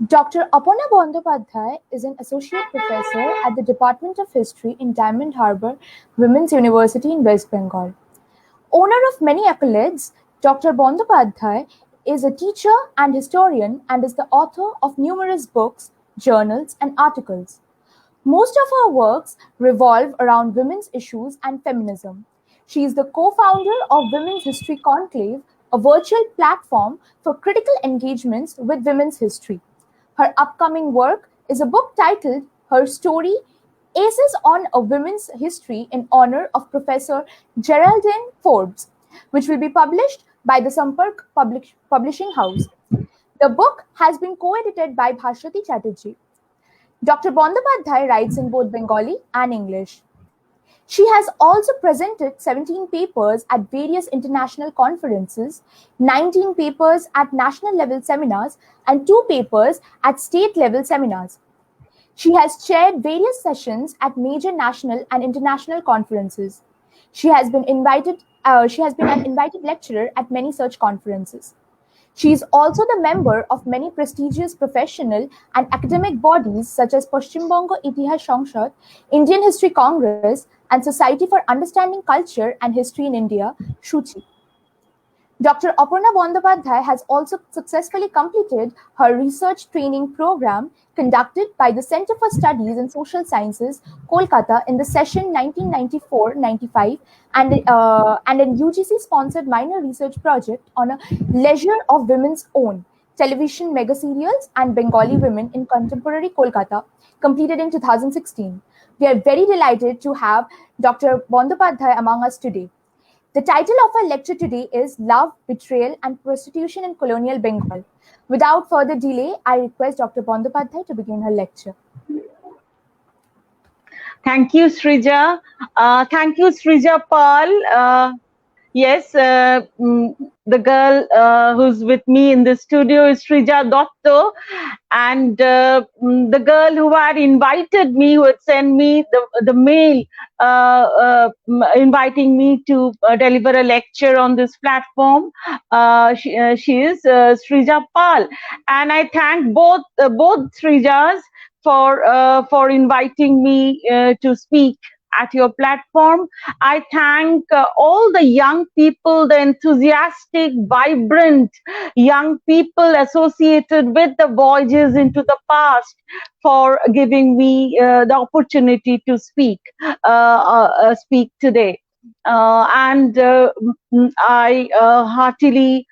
Dr. Aparna Bandyopadhyay is an associate professor at the Department of History in Diamond Harbour Women's University in West Bengal. Owner of many accolades, Dr. Bandyopadhyay is a teacher and historian and is the author of numerous books, journals, and articles. Most of her works revolve around women's issues and feminism. She is the co-founder of Women's History Conclave, a virtual platform for critical engagements with women's history. Her upcoming work is a book titled Her Story, Aces on a Women's History in honor of Professor Geraldine Forbes, which will be published by the Sampark Publishing House. The book has been co-edited by Bhaswati Chatterjee. Dr. Bandyopadhyay writes in both Bengali and English. She has also presented 17 papers at various international conferences, 19 papers at national level seminars, and 2 papers at state level seminars. She has chaired various sessions at major national and international conferences. She has been an invited lecturer at many such conferences. She is also the member of many prestigious professional and academic bodies such as Paschimbanga Itihas Samsad, Indian History Congress, and Society for Understanding Culture and History in India, SUCHI. Dr. Aparna Bandyopadhyay has also successfully completed her research training program conducted by the Center for Studies in Social Sciences, Kolkata in the session 1994-95 and an UGC-sponsored minor research project on a leisure of women's own television mega serials and Bengali women in contemporary Kolkata, completed in 2016. We are very delighted to have Dr. Bandyopadhyay among us today. The title of our lecture today is Love, Betrayal and Prostitution in Colonial Bengal. Without further delay, I request Dr. Bandyopadhyay to begin her lecture. Thank you, Srija. Thank you, Srija Pal. Yes, the girl who's with me in the studio is Srija Dotto, and the girl who had invited me, who had sent me the mail inviting me to deliver a lecture on this platform. She is Srija Pal, and I thank both Srijas for inviting me to speak at your platform. I thank all the young people, the enthusiastic, vibrant young people associated with the Voyages into the Past for giving me the opportunity to speak today. And I heartily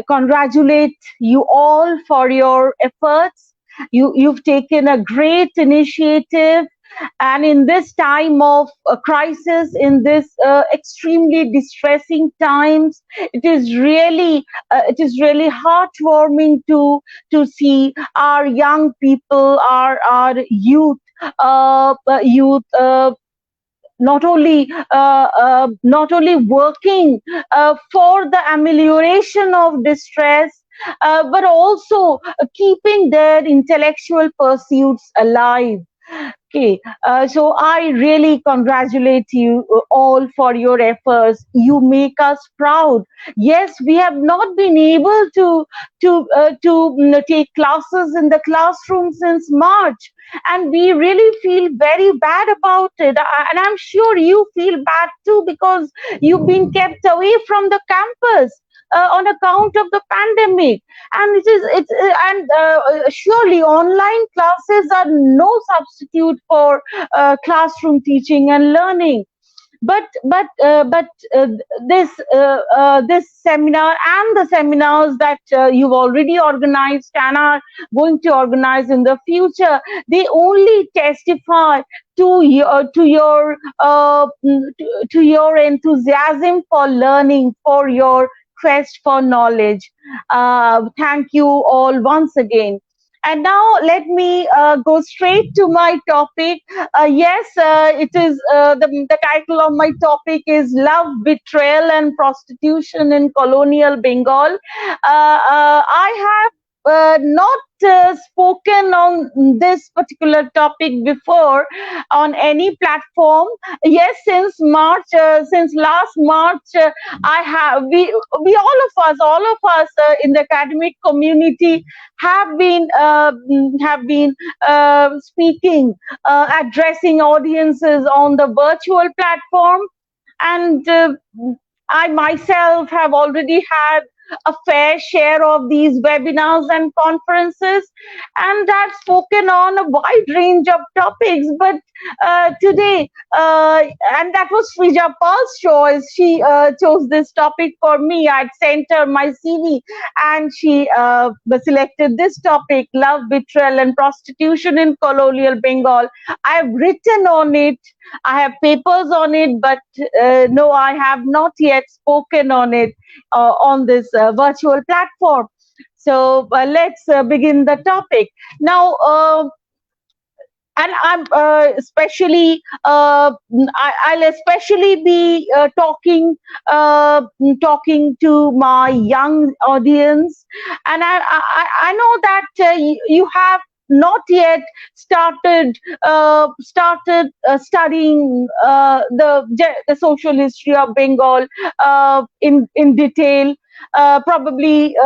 congratulate you all for your efforts. You've taken a great initiative, and in this time of crisis, in this extremely distressing times, it is really heartwarming to see our young people, our youth not only working for the amelioration of distress, but also keeping their intellectual pursuits alive. Okay, so I really congratulate you all for your efforts. You make us proud. Yes, we have not been able to take classes in the classroom since March, and we really feel very bad about it. And I'm sure you feel bad too, because you've been kept away from the campus on account of the pandemic, and surely online classes are no substitute for classroom teaching and learning. But this seminar and the seminars that you've already organized and are going to organize in the future, they only testify to your enthusiasm for learning, for your quest for knowledge. Thank you all once again. And now let me go straight to my topic. Yes, it is the title of my topic is Love, Betrayal and Prostitution in Colonial Bengal. I have not spoken on this particular topic before on any platform. Yes, since March, since last March, I have we all of us in the academic community have been speaking, addressing audiences on the virtual platform, and I myself have already had a fair share of these webinars and conferences, and I've spoken on a wide range of topics. But today, and that was Frija Paul's choice. She chose this topic for me. I'd sent her my CV, and she selected this topic: love, betrayal, and prostitution in colonial Bengal. I've written on it. I have papers on it, but no, I have not yet spoken on it on this virtual platform. So let's begin the topic now. And I'm especially I'll especially be talking to my young audience, and I know that you have not yet started studying the social history of Bengal in detail. Probably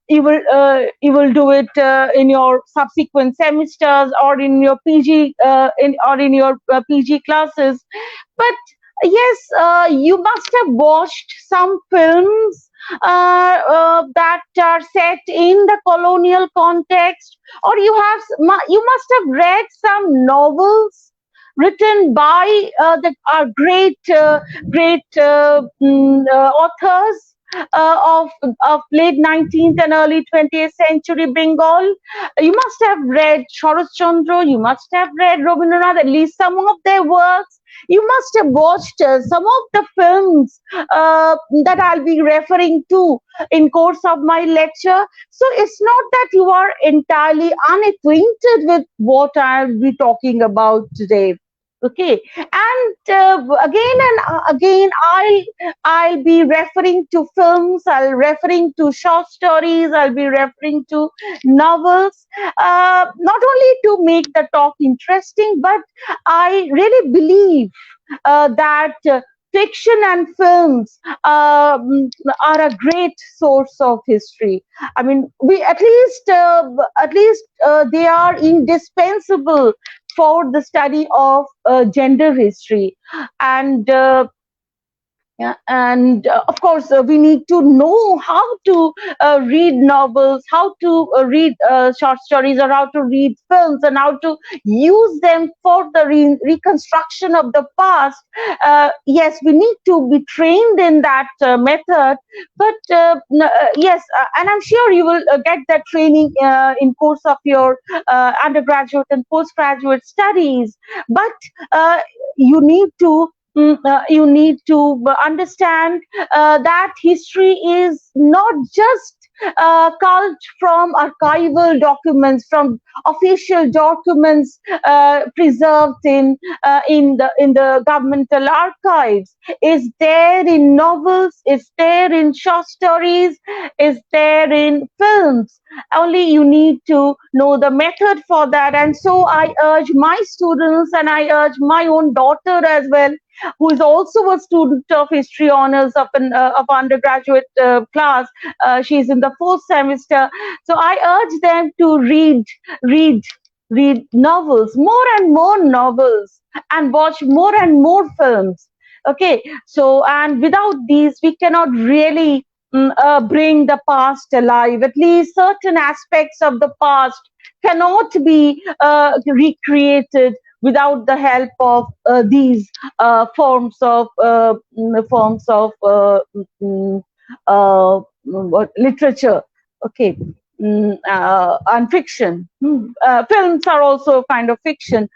you will do it in your subsequent semesters or in your PG in your PG classes. But yes, you must have watched some films that are set in the colonial context, or you must have read some novels written by our great authors of late 19th and early 20th century Bengal. You must have read Sharat Chandra, you must have read Rabindranath, at least some of their works. You must have watched some of the films that I'll be referring to in course of my lecture. So it's not that you are entirely unacquainted with what I'll be talking about today. Okay, and again, I'll be referring to films. I'll referring to short stories. I'll be referring to novels. Not only to make the talk interesting, but I really believe that fiction and films are a great source of history. I mean, we at least they are indispensable for the study of gender history, and yeah, and of course, we need to know how to read novels, how to read short stories, or how to read films, and how to use them for the reconstruction of the past. Yes, we need to be trained in that method. But yes, and I'm sure you will get that training in course of your undergraduate and postgraduate studies. But you need to you need to understand that history is not just culled from archival documents, from official documents preserved in the governmental archives. Is there in novels, is there in short stories, is there in films. Only you need to know the method for that. And so I urge my students, and I urge my own daughter as well, who is also a student of history honors of undergraduate class. She's in the 4th semester. So I urge them to read novels, more and more novels, and watch more and more films. Okay, so, and without these, we cannot really bring the past alive. At least certain aspects of the past cannot be recreated without the help of these forms of literature. Okay. And fiction. Films are also a kind of fiction.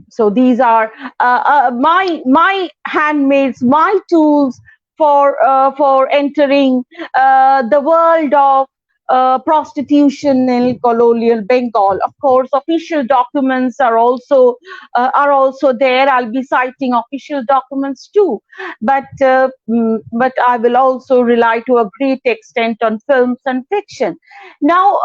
So these are my handmaids, my tools for entering the world of prostitution in colonial Bengal. Of course, official documents are also there. I'll be citing official documents too, but I will also rely to a great extent on films and fiction. Now,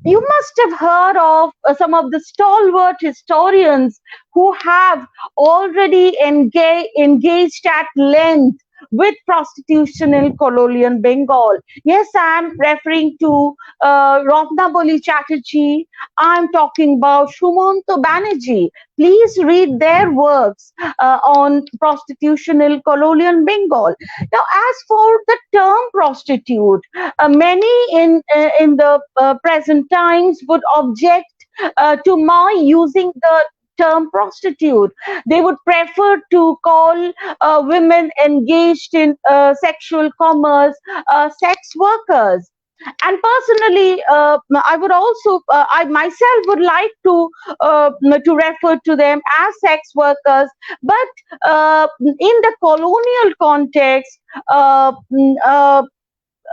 you must have heard of some of the stalwart historians who have already engaged at length with prostitution in colonial Bengal. Yes, I'm referring to Ratnabali Chatterjee. I'm talking about Sumanto Banerjee. Please read their works on prostitution in colonial Bengal. Now, as for the term prostitute, many in the present times would object to my using the term prostitute. They would prefer to call women engaged in sexual commerce sex workers. And personally, I would also, I myself would like to refer to them as sex workers. But in the colonial context, uh, mm,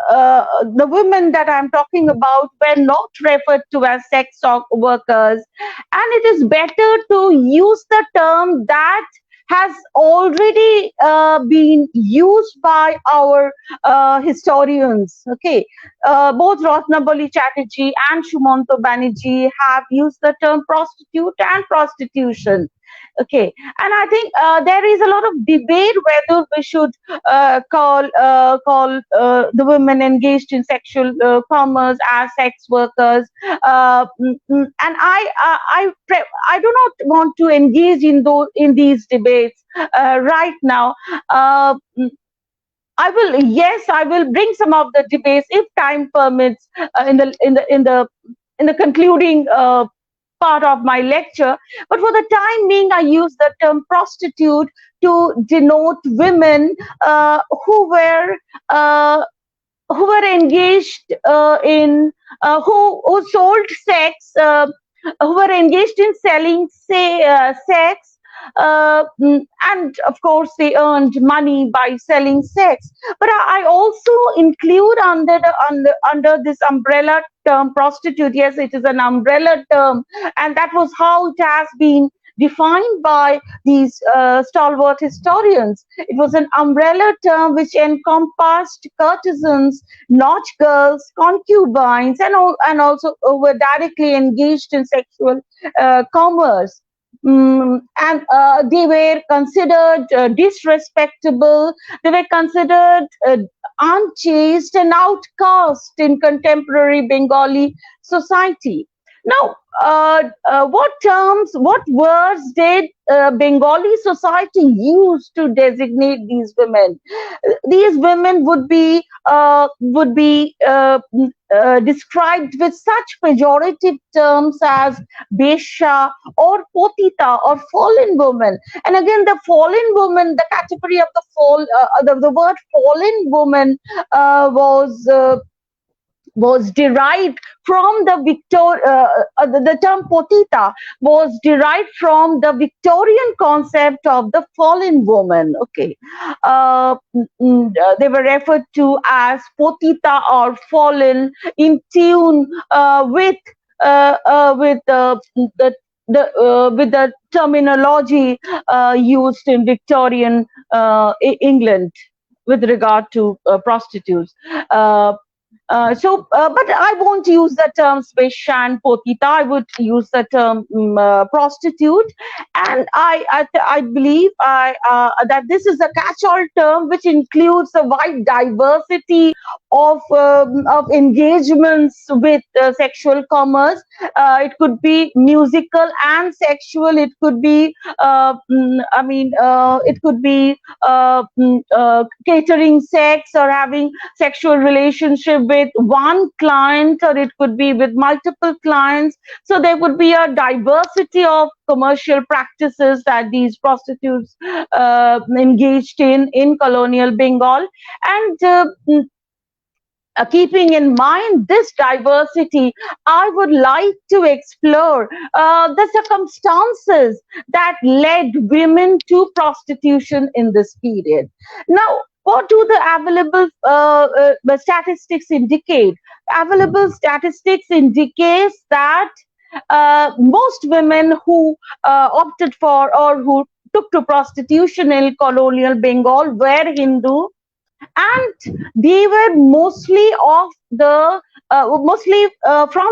uh, the women that I'm talking about were not referred to as workers, and it is better to use the term that has already been used by our historians. Okay, both Ratnabali Chatterjee and Sumanto Banerjee have used the term prostitute and prostitution. Okay, and I think there is a lot of debate whether we should call the women engaged in sexual commerce as sex workers, and I do not want to engage in these debates right now. I will bring some of the debates if time permits in the concluding part of my lecture. But for the time being, I use the term prostitute to denote women uh, who were engaged in who sold sex, who were engaged in selling sex, and of course they earned money by selling sex. But I also include under this umbrella term prostitute. Yes, it is an umbrella term, and that was how it has been defined by these stalwart historians. It was an umbrella term which encompassed courtesans, not girls, concubines, and also were directly engaged in sexual commerce. And they were considered disrespectable. They were considered unchaste and outcast in contemporary Bengali society. Now, what words did Bengali society use to designate these women? These women would be described with such pejorative terms as besha or potita or fallen woman. And again, the fallen woman, the category of the word fallen woman was derived from the term potita was derived from the Victorian concept of the fallen woman. Okay, they were referred to as potita or fallen, in tune with the terminology used in Victorian England with regard to prostitutes. But I won't use the term special and potita. I would use the term prostitute, and I believe that this is a catch-all term which includes a wide diversity of engagements with sexual commerce. It could be musical and sexual. It could be, it could be catering sex or having sexual relationship with one client, or it could be with multiple clients. So there would be a diversity of commercial practices that these prostitutes engaged in colonial Bengal. And keeping in mind this diversity, I would like to explore the circumstances that led women to prostitution in this period. Now, What do the available statistics indicate? Available statistics indicates that most women who opted for or who took to prostitution in colonial Bengal were Hindu, and they were mostly from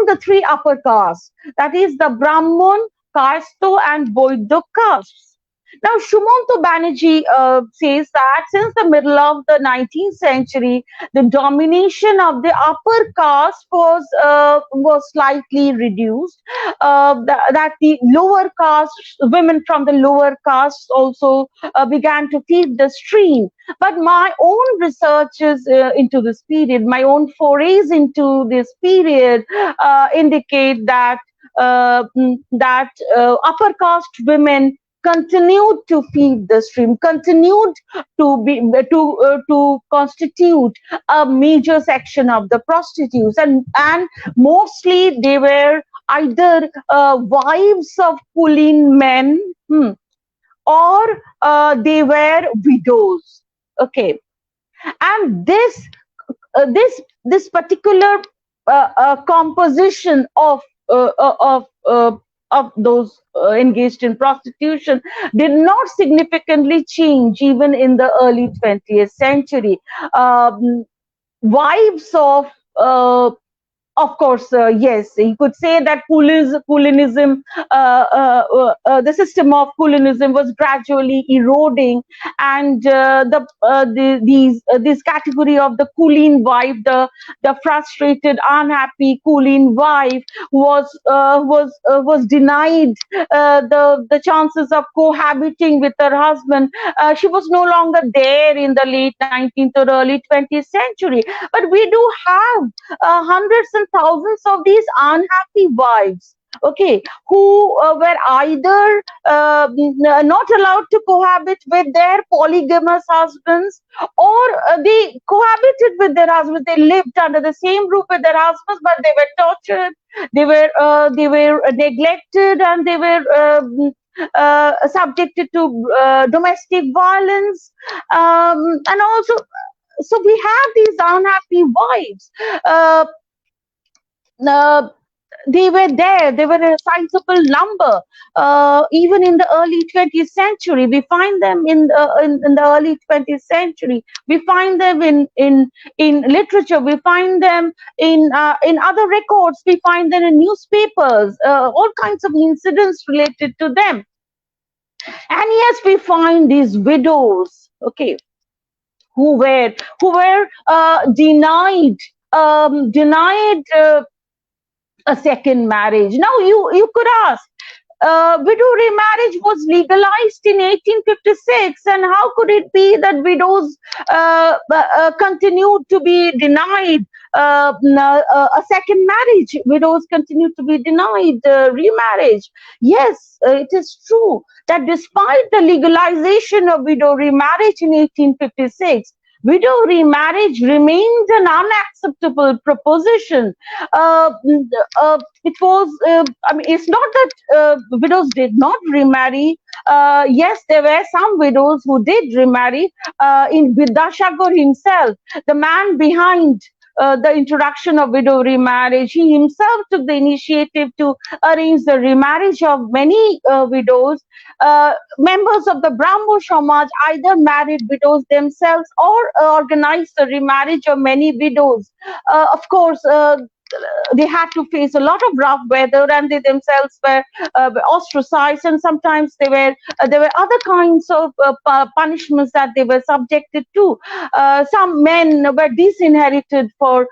the three upper castes, that is the Brahman, Kasto, and Boidya castes. Now, Shumanto Banerjee says that since the middle of the 19th century, the domination of the upper caste was slightly reduced. That the lower caste, women from the lower castes also began to feed the stream. But my own researches into this period, my own forays into this period, indicate that upper caste women continued to feed the stream, continued to constitute a major section of the prostitutes, and mostly they were either wives of Kulin men, or they were widows. Okay, and this particular composition of those engaged in prostitution did not significantly change even in the early 20th century. Wives of course, yes, you could say that Kulinism, the system of Kulinism was gradually eroding, and this category of the Kulin wife, the frustrated, unhappy Kulin wife, was denied the chances of cohabiting with her husband. She was no longer there in the late 19th or early 20th century. But we do have hundreds and thousands of these unhappy wives, okay, who were either not allowed to cohabit with their polygamous husbands, or they cohabited with their husbands. They lived under the same roof with their husbands, but they were tortured, they were neglected, and they were subjected to domestic violence, and also, so we have these unhappy wives. Uh, they were there. They were a sizable number. Even in the early 20th century, we find them in the early 20th century. We find them in literature. We find them in other records. We find them in newspapers. All kinds of incidents related to them. And yes, we find these widows. Okay, who were denied a second marriage. Now you could ask, widow remarriage was legalized in 1856, and how could it be that widows continued to be denied a second marriage? Widows continued to be denied remarriage. Yes, it is true that despite the legalization of widow remarriage in 1856, widow remarriage remained an unacceptable proposition. It was, I mean, it's not that widows did not remarry. Yes, there were some widows who did remarry. In Vidyasagar himself, the man behind the introduction of widow remarriage, he himself took the initiative to arrange the remarriage of many widows. Members of the Brahmo Samaj either married widows themselves or organized the remarriage of many widows. Of course, they had to face a lot of rough weather, and they themselves were ostracized, and sometimes there were other kinds of punishments that they were subjected to. Some men were disinherited for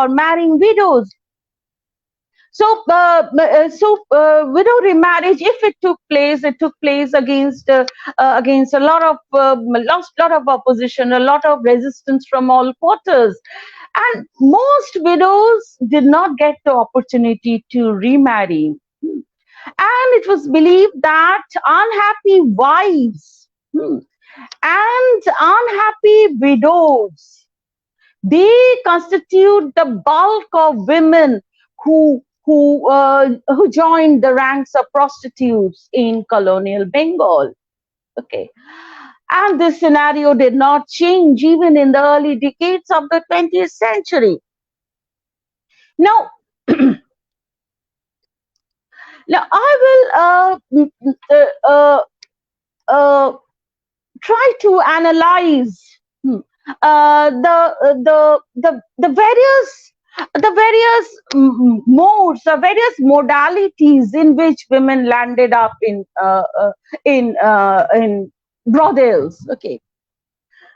marrying widows. So, widow remarriage, if it took place against a lot of opposition, a lot of resistance from all quarters, and most widows did not get the opportunity to remarry. And it was believed that unhappy wives and unhappy widows, they constitute the bulk of women who joined the ranks of prostitutes in colonial Bengal. Okay. And this scenario did not change even in the early decades of the 20th century. Now, now I will try to analyze the various modes, the various modalities in which women landed up in brothels. Okay,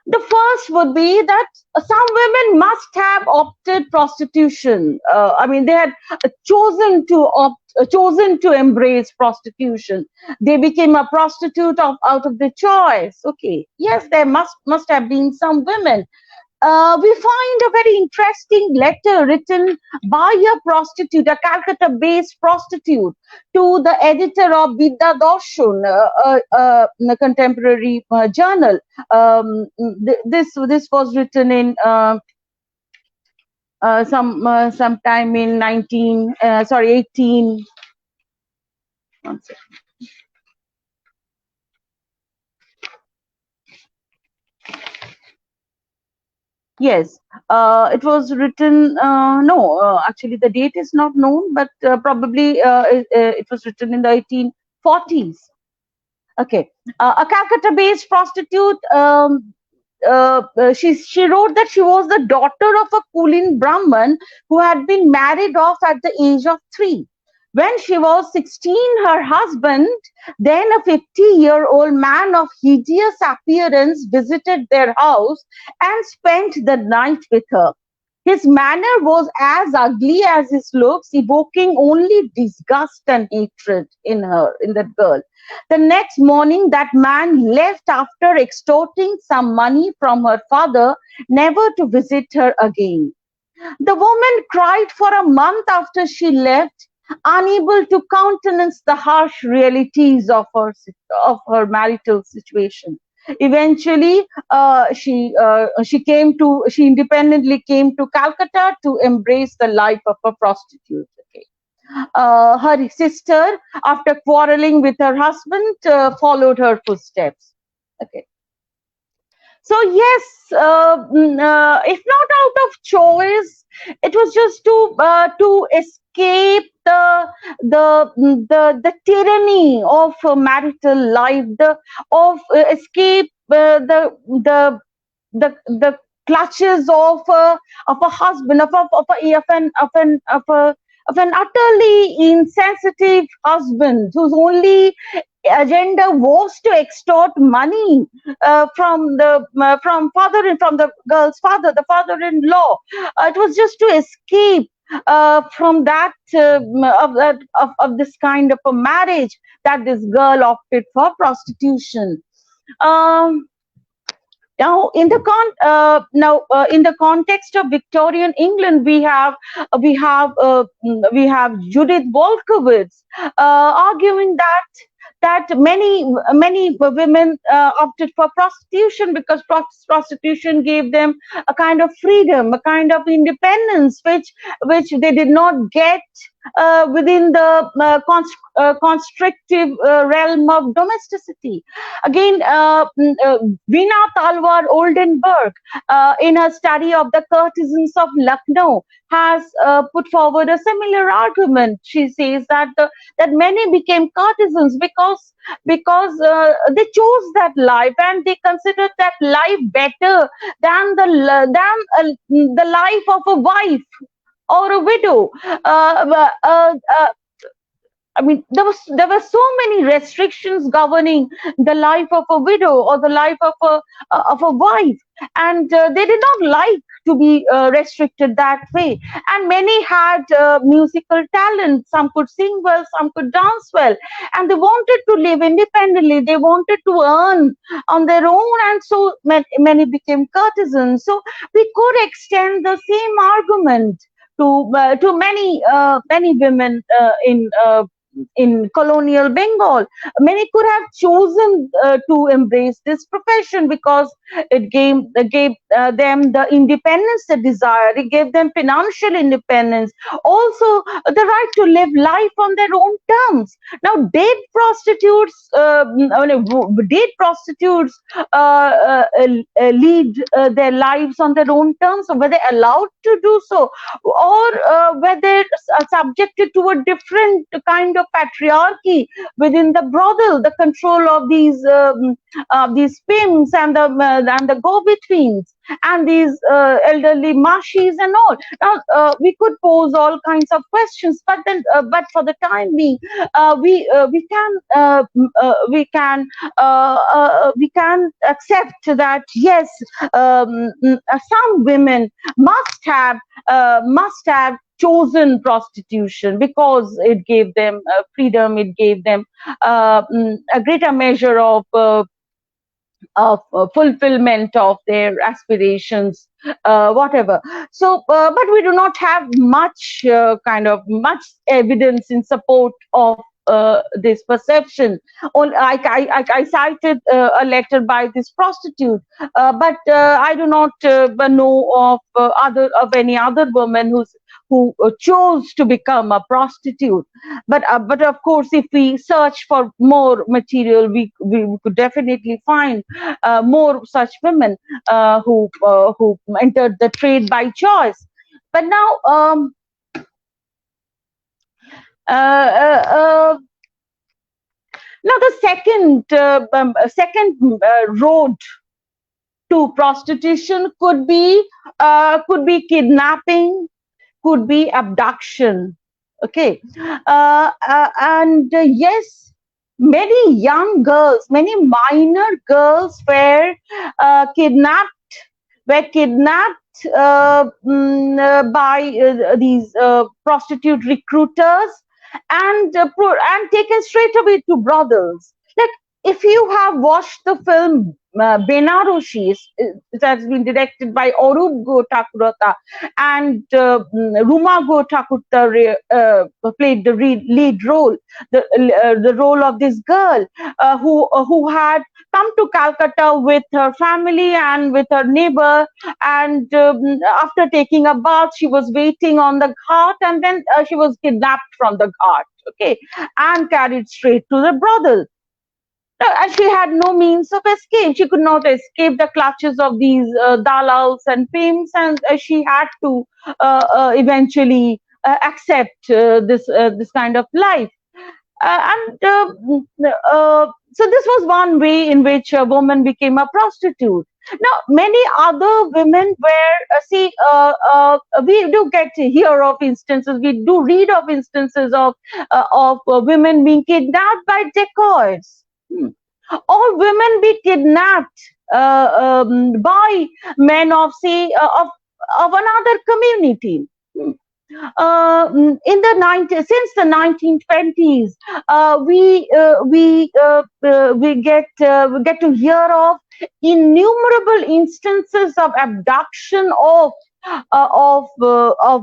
the first would be that some women must have opted prostitution. I mean, they had chosen to embrace prostitution. They became a prostitute out of their choice. Okay, yes, there must have been some women. We find a very interesting letter written by a prostitute, a Calcutta-based prostitute, to the editor of Vidya Darshan, a contemporary journal. This was written in sometime in 18. One second. Yes, it was written. No, actually, the date is not known, but probably it was written in the 1840s. Okay, a Calcutta-based prostitute. She wrote that she was the daughter of a Kulin Brahman who had been married off at the age of 3. When she was 16, her husband, then a 50-year-old man of hideous appearance, visited their house and spent the night with her. His manner was as ugly as his looks, evoking only disgust and hatred in that girl. The next morning, that man left after extorting some money from her father, never to visit her again. The woman cried for a month after she left, unable to countenance the harsh realities of her marital situation. Eventually, she independently came to Calcutta to embrace the life of a prostitute. Okay. Her sister, after quarreling with her husband, followed her footsteps. Okay. So yes, if not out of choice, it was just to escape the tyranny of marital life, escape the clutches of a husband, of an utterly insensitive husband whose only agenda was to extort money from the girl's father, the father-in-law. It was just to escape from that of this kind of a marriage that this girl opted for prostitution. Now, in the context of Victorian England, we have Judith Wolkowitz arguing that many women opted for prostitution because prostitution gave them a kind of freedom, a kind of independence, which they did not get within the constrictive realm of domesticity. Again, Veena Talwar Oldenburg, in her study of the courtesans of Lucknow, has put forward a similar argument. She says that many became courtesans because they chose that life and they considered that life better than the life of a wife or a widow. I mean, there were so many restrictions governing the life of a widow or the life of a wife, and they did not like to be restricted that way. And many had musical talent. Some could sing well, some could dance well, and they wanted to live independently. They wanted to earn on their own, and so many became courtesans. So we could extend the same argument to many women in colonial Bengal. Many could have chosen to embrace this profession because it gave them the independence they desired. It gave them financial independence, also the right to live life on their own terms. Now, date prostitutes lead their lives on their own terms, or were they allowed to do so, or were they subjected to a different kind of patriarchy within the brothel, the control of these pimps and the go-betweens and these elderly mashis and all. Now, we could pose all kinds of questions, but for the time being, we can accept that yes, some women must have chosen prostitution because it gave them freedom, it gave them a greater measure of fulfillment of their aspirations, whatever. So, but we do not have much evidence in support of this perception. I cited a letter by this prostitute, but I do not know of any other woman who chose to become a prostitute. But of course, if we search for more material, we could definitely find more such women who entered the trade by choice. But now, now the second road to prostitution could be kidnapping, could be abduction. Okay, and yes, many young girls, many minor girls kidnapped were kidnapped by these prostitute recruiters and taken straight away to brothels. Like, if you have watched the film Benarushi, it has been directed by Arup Go Thakurata, and Ruma Go Thakurta played the lead role, the role of this girl who had come to Calcutta with her family and with her neighbor, and after taking a bath, she was waiting on the ghat, and then she was kidnapped from the ghat, okay, and carried straight to the brothel. She had no means of escape. She could not escape the clutches of these dalals and pimps, and she had to eventually accept this kind of life. So this was one way in which a woman became a prostitute. Now, many other women we do get to hear of instances, we do read of instances of women being kidnapped by dacoits. Or women be kidnapped by men of, say, of another community. Since the 1920s, we get to hear of innumerable instances of abduction of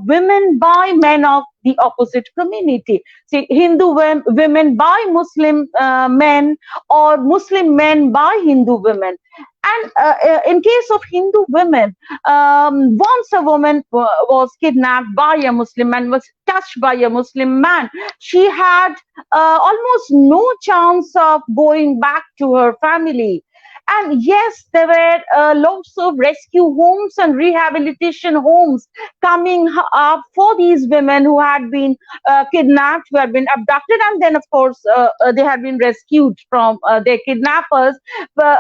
women by men of the opposite community. See, Hindu women by Muslim men, or Muslim men by Hindu women. And in case of Hindu women, once a woman was kidnapped by a Muslim man, was touched by a Muslim man, she had almost no chance of going back to her family. And yes, there were lots of rescue homes and rehabilitation homes coming up for these women who had been kidnapped, who had been abducted, and then, of course, they had been rescued from their kidnappers, but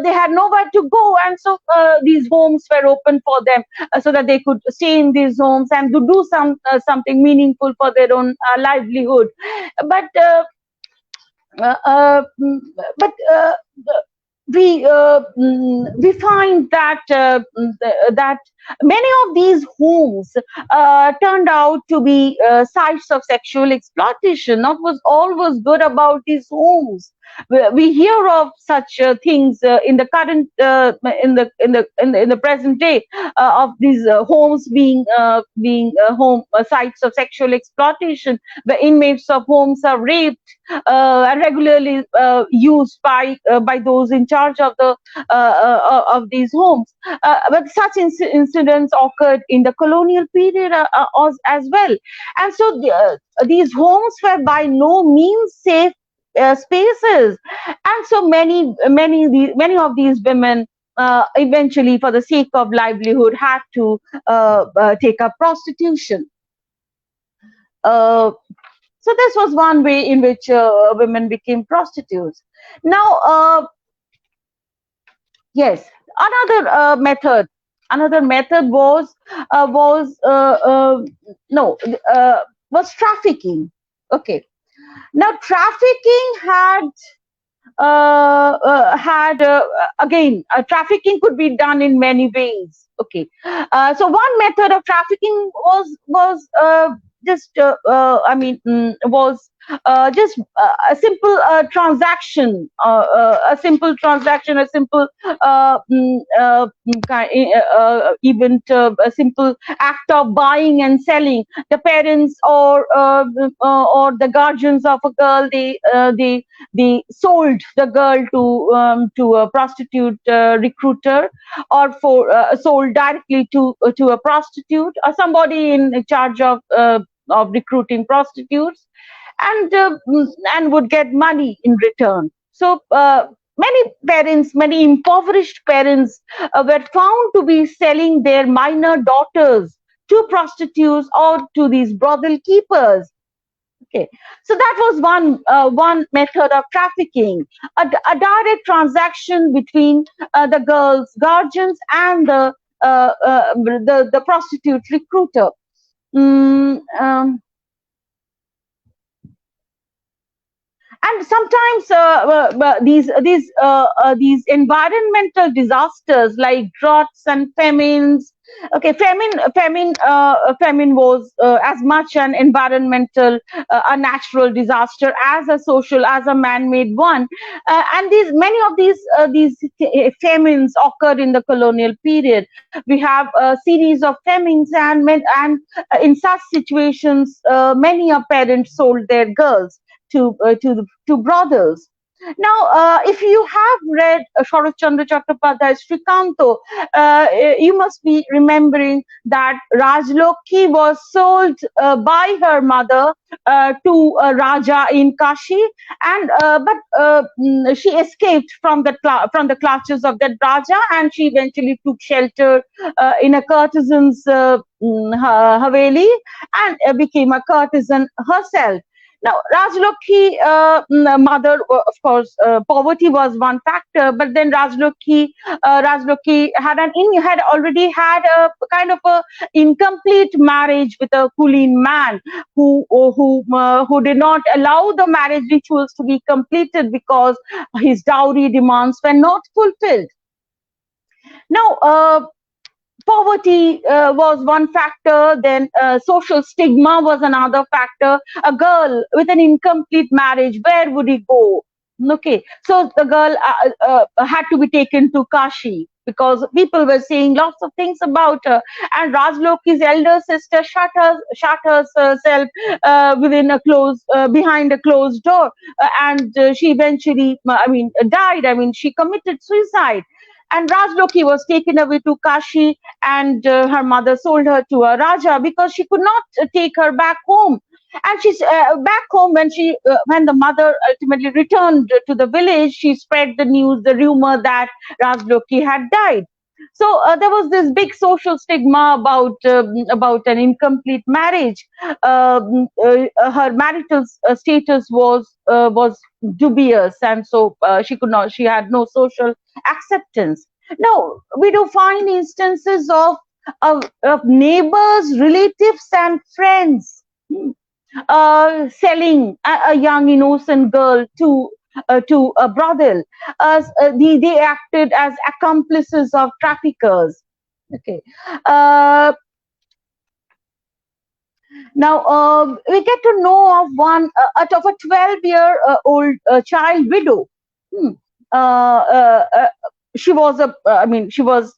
they had nowhere to go, and so these homes were open for them so that they could stay in these homes and to do something meaningful for their own livelihood. But we find that Many of these homes turned out to be sites of sexual exploitation. Not was all was good about these homes. We hear of such things in the current in the present day of these homes being home sites of sexual exploitation. The inmates of homes are raped and regularly used by those in charge of these homes. But such incidents occurred in the colonial period as well, and so these homes were by no means safe spaces, and so many of these women eventually, for the sake of livelihood, had to take up prostitution. Uh, so this was one way in which women became prostitutes. Now, yes, another method was no was trafficking. Okay, now trafficking had again trafficking could be done in many ways. Okay, so one method of trafficking was just I mean was just a simple transaction, a simple event, a simple act of buying and selling. The parents or the guardians of a girl, they sold the girl to a prostitute recruiter, or sold directly to a prostitute or somebody in charge of recruiting prostitutes, and would get money in return. So many impoverished parents were found to be selling their minor daughters to prostitutes or to these brothel keepers. Okay, so that was one method of trafficking, a direct transaction between the girl's guardians and the prostitute recruiter. Mm, and sometimes these environmental disasters like droughts and famines. Okay, famine was as much an environmental, a natural disaster as a social, as a man-made one. And these many of these famines occurred in the colonial period. We have a series of famines, and in such situations, many a parents sold their girls to brothels. Now, if you have read Sharath Chandra Chattopadhyay's Srikanto, you must be remembering that Rajlokhi was sold by her mother to a Raja in Kashi, and but she escaped from the clutches of that Raja, and she eventually took shelter in a courtesan's haveli, and became a courtesan herself. Now, Rajlokhi, mother, of course, poverty was one factor, but then Rajlokhi had already had a kind of a incomplete marriage with a Kulin man who did not allow the marriage rituals to be completed because his dowry demands were not fulfilled. Now, poverty was one factor, then social stigma was another factor. A girl with an incomplete marriage, where would he go? Okay, so the girl had to be taken to Kashi because people were saying lots of things about her, and Rajlokhi's elder sister shut herself behind a closed door, and she eventually, died. She committed suicide. And Rajlokhi was taken away to Kashi, and her mother sold her to a Raja because she could not take her back home. And she's back home when the mother ultimately returned to the village. She spread the news, the rumor that Rajlokhi had died. So there was this big social stigma about an incomplete marriage. Her marital status was dubious, and so she had no social acceptance. Now, we do find instances of neighbors, relatives, and friends selling a young innocent girl to a brothel. They acted as accomplices of traffickers. Okay. Now we get to know of one of a 12-year-old child widow. Hmm. She was I mean, she was,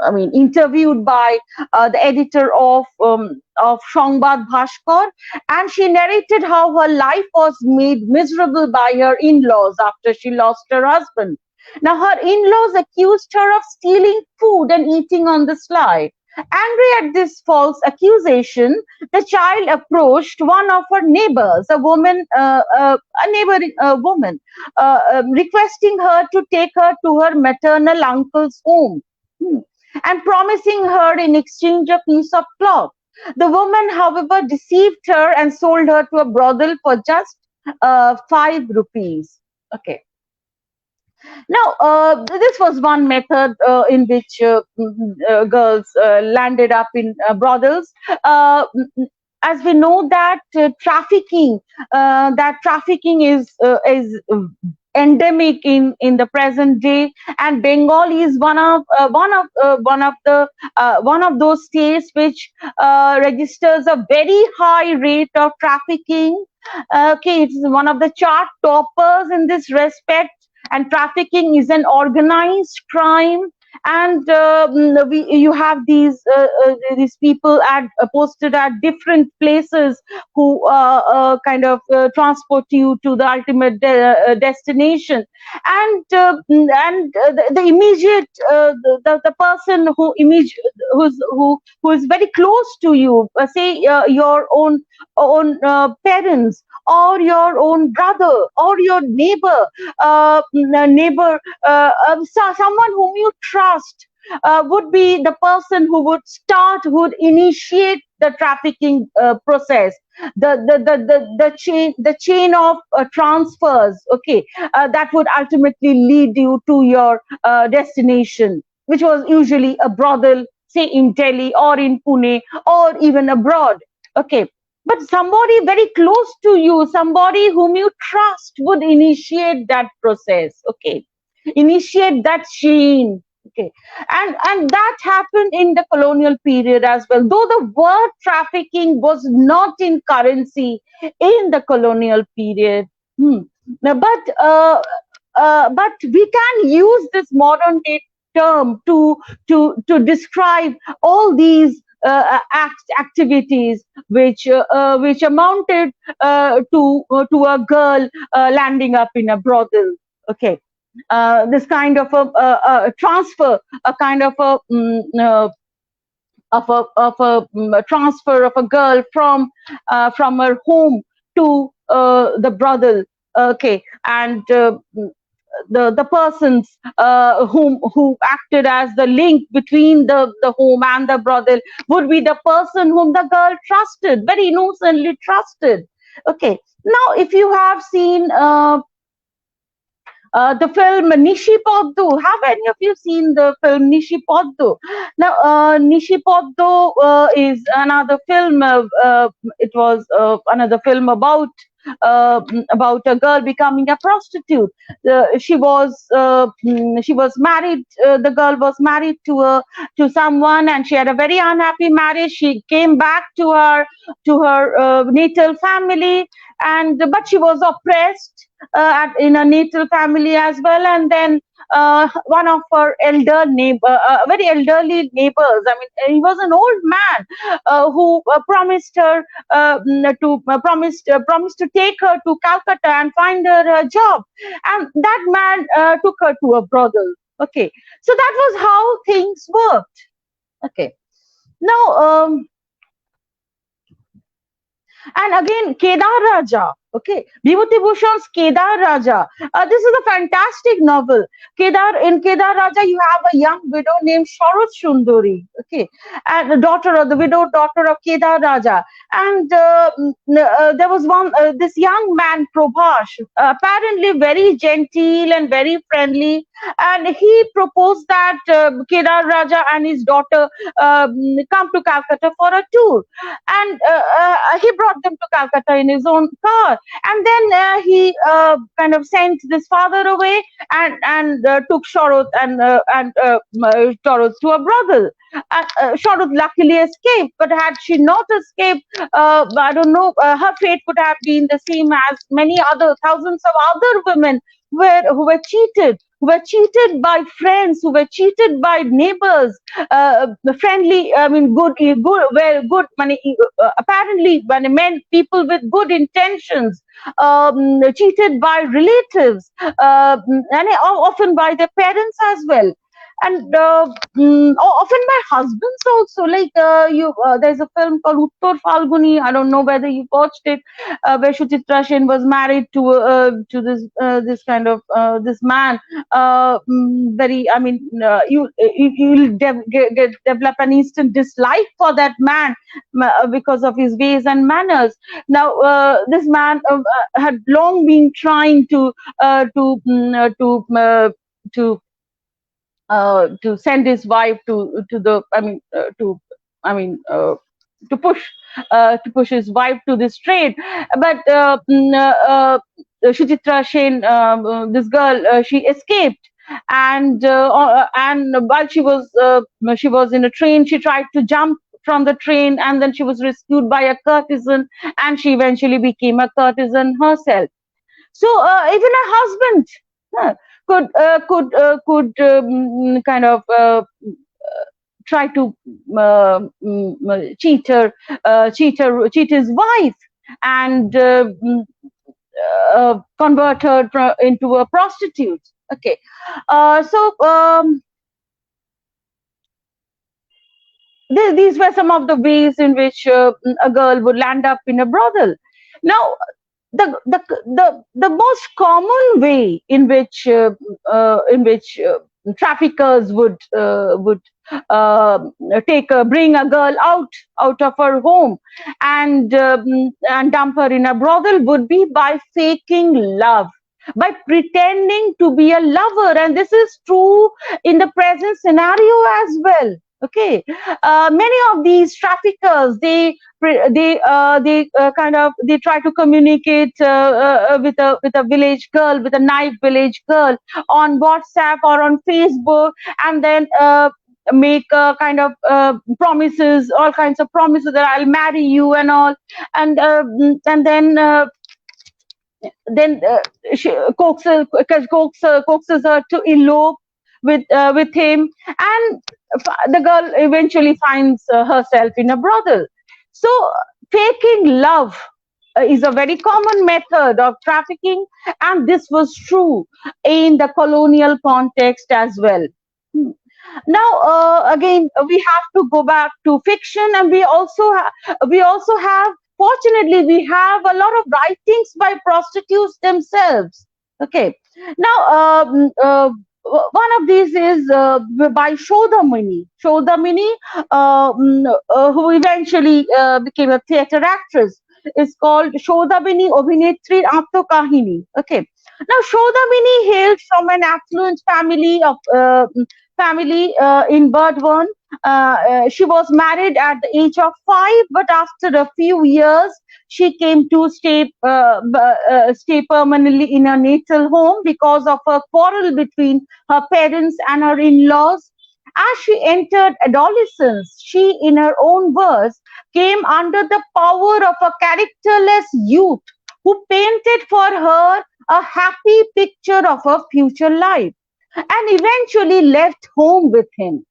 I mean, interviewed by the editor of Sangbad Bhaskar, and she narrated how her life was made miserable by her in-laws after she lost her husband. Now, her in-laws accused her of stealing food and eating on the sly. Angry at this false accusation, the child approached one of her neighbors, a neighboring woman, requesting her to take her to her maternal uncle's home, hmm, and promising her in exchange a piece of cloth. The woman, however, deceived her and sold her to a brothel for just 5 rupees. Okay. Now, this was one method in which girls landed up in brothels. As we know that trafficking is endemic in the present day, and Bengal is one of those states which registers a very high rate of trafficking. Okay, it's one of the chart toppers in this respect, and trafficking is an organized crime. And you have these people posted at different places who kind of transport you to the ultimate destination. And the immediate the person who is very close to you, say your own parents, or your own brother, or your someone whom you trust, would be the person who would initiate the trafficking process, the chain of transfers, okay, that would ultimately lead you to your destination, which was usually a brothel, say in Delhi or in Pune or even abroad. Okay, but somebody very close to you, somebody whom you trust, would initiate that process. Okay, initiate that chain. Okay, and that happened in the colonial period as well, though the word trafficking was not in currency in the colonial period. Now, but we can use this modern day term to describe all these activities which amounted to a girl landing up in a brothel. Okay, this kind of a transfer, a kind of a transfer of a girl from her home to the brothel. Okay, and the persons who acted as the link between the home and the brothel would be the person whom the girl trusted, very innocently trusted. Okay, now if you have seen the film Nishi Poddu. Have any of you seen the film Nishi Poddu? Now, Nishi Poddu is another film. It was another film about a girl becoming a prostitute. She was married. The girl was married to someone, and she had a very unhappy marriage. She came back to her natal family, but she was oppressed in a natal family as well. And then one of her very elderly neighbors, I mean, he was an old man who promised to take her to Calcutta and find her a job. And that man took her to a brothel. Okay, so that was how things worked. Okay, now and again, Kedar Raja. Okay, Vibhuti Bhushan's Kedar Raja. This is a fantastic novel. In Kedar Raja, you have a young widow named Sharat Sundari. Okay, and the widowed daughter of Kedar Raja. And there was this young man, Prabhash, apparently very genteel and very friendly, and he proposed that Kedar Raja and his daughter come to Calcutta for a tour, and he brought them to Calcutta in his own car. And then he kind of sent this father away, and took Shorot and Shorot to a brothel. Shorot luckily escaped, but had she not escaped, I don't know, her fate would have been the same as many other thousands of other women who were cheated, who were cheated by friends, who were cheated by neighbors, friendly, I mean, good, apparently, men, people with good intentions, cheated by relatives, and often by their parents as well. And often by husbands also. Like there's a film called Uttor Falguni. I don't know whether you watched it, where Suchitra Sen was married to this kind of this man. Very, I mean, you'll develop an instant dislike for that man because of his ways and manners. Now, this man had long been trying to send his wife to the, I mean, I mean, to push his wife to this trade, but Suchitra Sen, this girl, she escaped, and while she was in a train, she tried to jump from the train, and then she was rescued by a courtesan, and she eventually became a courtesan herself. So even a husband could kind of try to cheat his wife, and convert her into a prostitute. Okay, so these were some of the ways in which a girl would land up in a brothel. Now, the most common way in which traffickers would bring a girl out of her home and dump her in a brothel would be by faking love, by pretending to be a lover, and this is true in the present scenario as well. Okay, many of these traffickers, they try to communicate with a village girl, with a naive village girl, on WhatsApp or on Facebook, and then make kind of promises, all kinds of promises that I'll marry you and all, and then she coaxes her to elope with him, and the girl eventually finds herself in a brothel. So faking love is a very common method of trafficking, and this was true in the colonial context as well. Now, again, we have to go back to fiction, and we also have, fortunately, we have a lot of writings by prostitutes themselves. Okay, now one of these is by Shodhamini. Shodhamini, who eventually became a theatre actress, is called Shodhamini Obhinetri Atmokahini. Okay, now Shodhamini hails from an affluent family in Burdwan. She was married at the age of 5, but after a few years, she came to stay permanently in her natal home because of a quarrel between her parents and her in-laws. As she entered adolescence, she, in her own words, came under the power of a characterless youth who painted for her a happy picture of her future life, and eventually left home with him.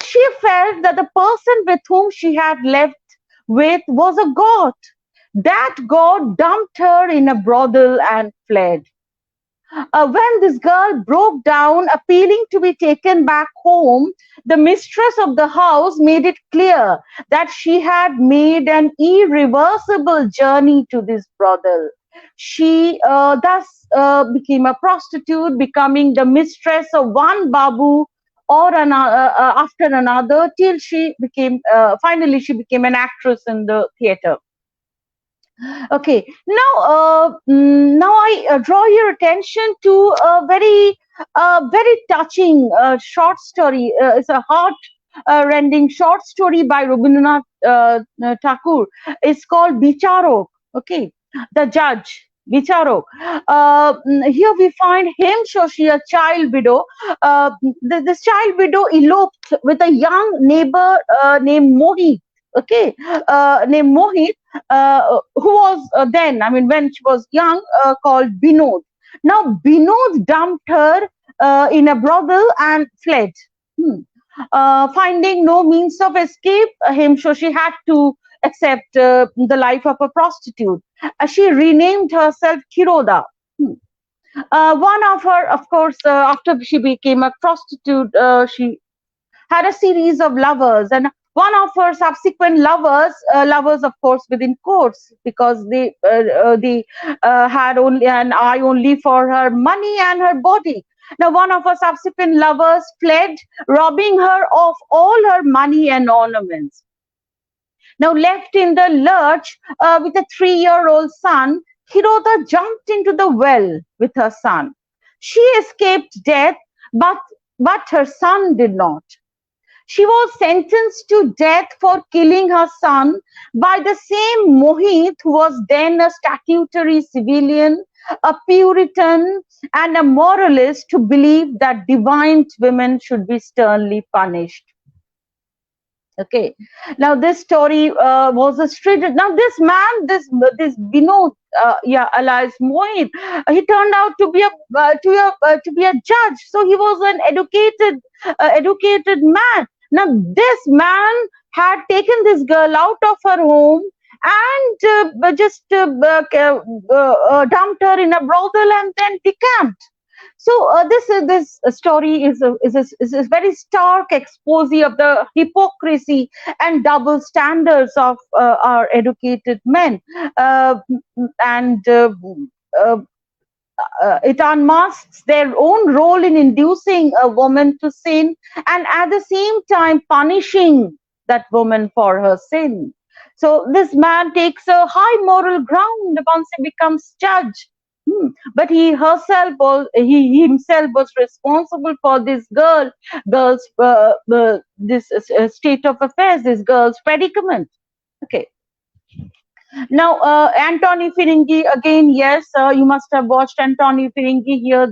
She felt that the person with whom she had left with was a god. That god dumped her in a brothel and fled. When this girl broke down, appealing to be taken back home, the mistress of the house made it clear that she had made an irreversible journey to this brothel. She thus became a prostitute, becoming the mistress of one babu or after another, till she became finally she became an actress in the theatre. Okay, now I draw your attention to a very touching short story. It's a heart-rending short story by Rabindranath Tagore. It's called Bicharok. Okay, the judge. Bicharo. Here we find him, Shoshi, a child widow. This child widow eloped with a young neighbor named Mohit. Okay, named Mohit, who was then, I mean, when she was young, called Binod. Now, Binod dumped her in a brothel and fled. Hmm. Finding no means of escape, so she had to accept the life of a prostitute. She renamed herself Kiroda. Hmm. One of her, of course, after she became a prostitute, she had a series of lovers, and one of her subsequent lovers of course within quotes, because they had only an eye only for her money and her body. Now one of her subsequent lovers fled, robbing her of all her money and ornaments. Now left in the lurch with a 3-year-old son, Hirota jumped into the well with her son. She escaped death, but her son did not. She was sentenced to death for killing her son by the same Mohit, who was then a statutory civilian, a Puritan, and a moralist who believed that divine women should be sternly punished. Okay, now this story was a street. Now this man, this Binod, alias Mohit, he turned out to be to be a judge. So he was an educated man. Now this man had taken this girl out of her home and just dumped her in a brothel and then decamped. So this story is a very stark expose of the hypocrisy and double standards of our educated men, and it unmasks their own role in inducing a woman to sin, and at the same time punishing that woman for her sin. So this man takes a high moral ground once he becomes judge. But he himself was responsible for this girl's this state of affairs, this girl's predicament. Okay. Now, Antony Firingi, again, yes, you must have watched Antony Firingi here.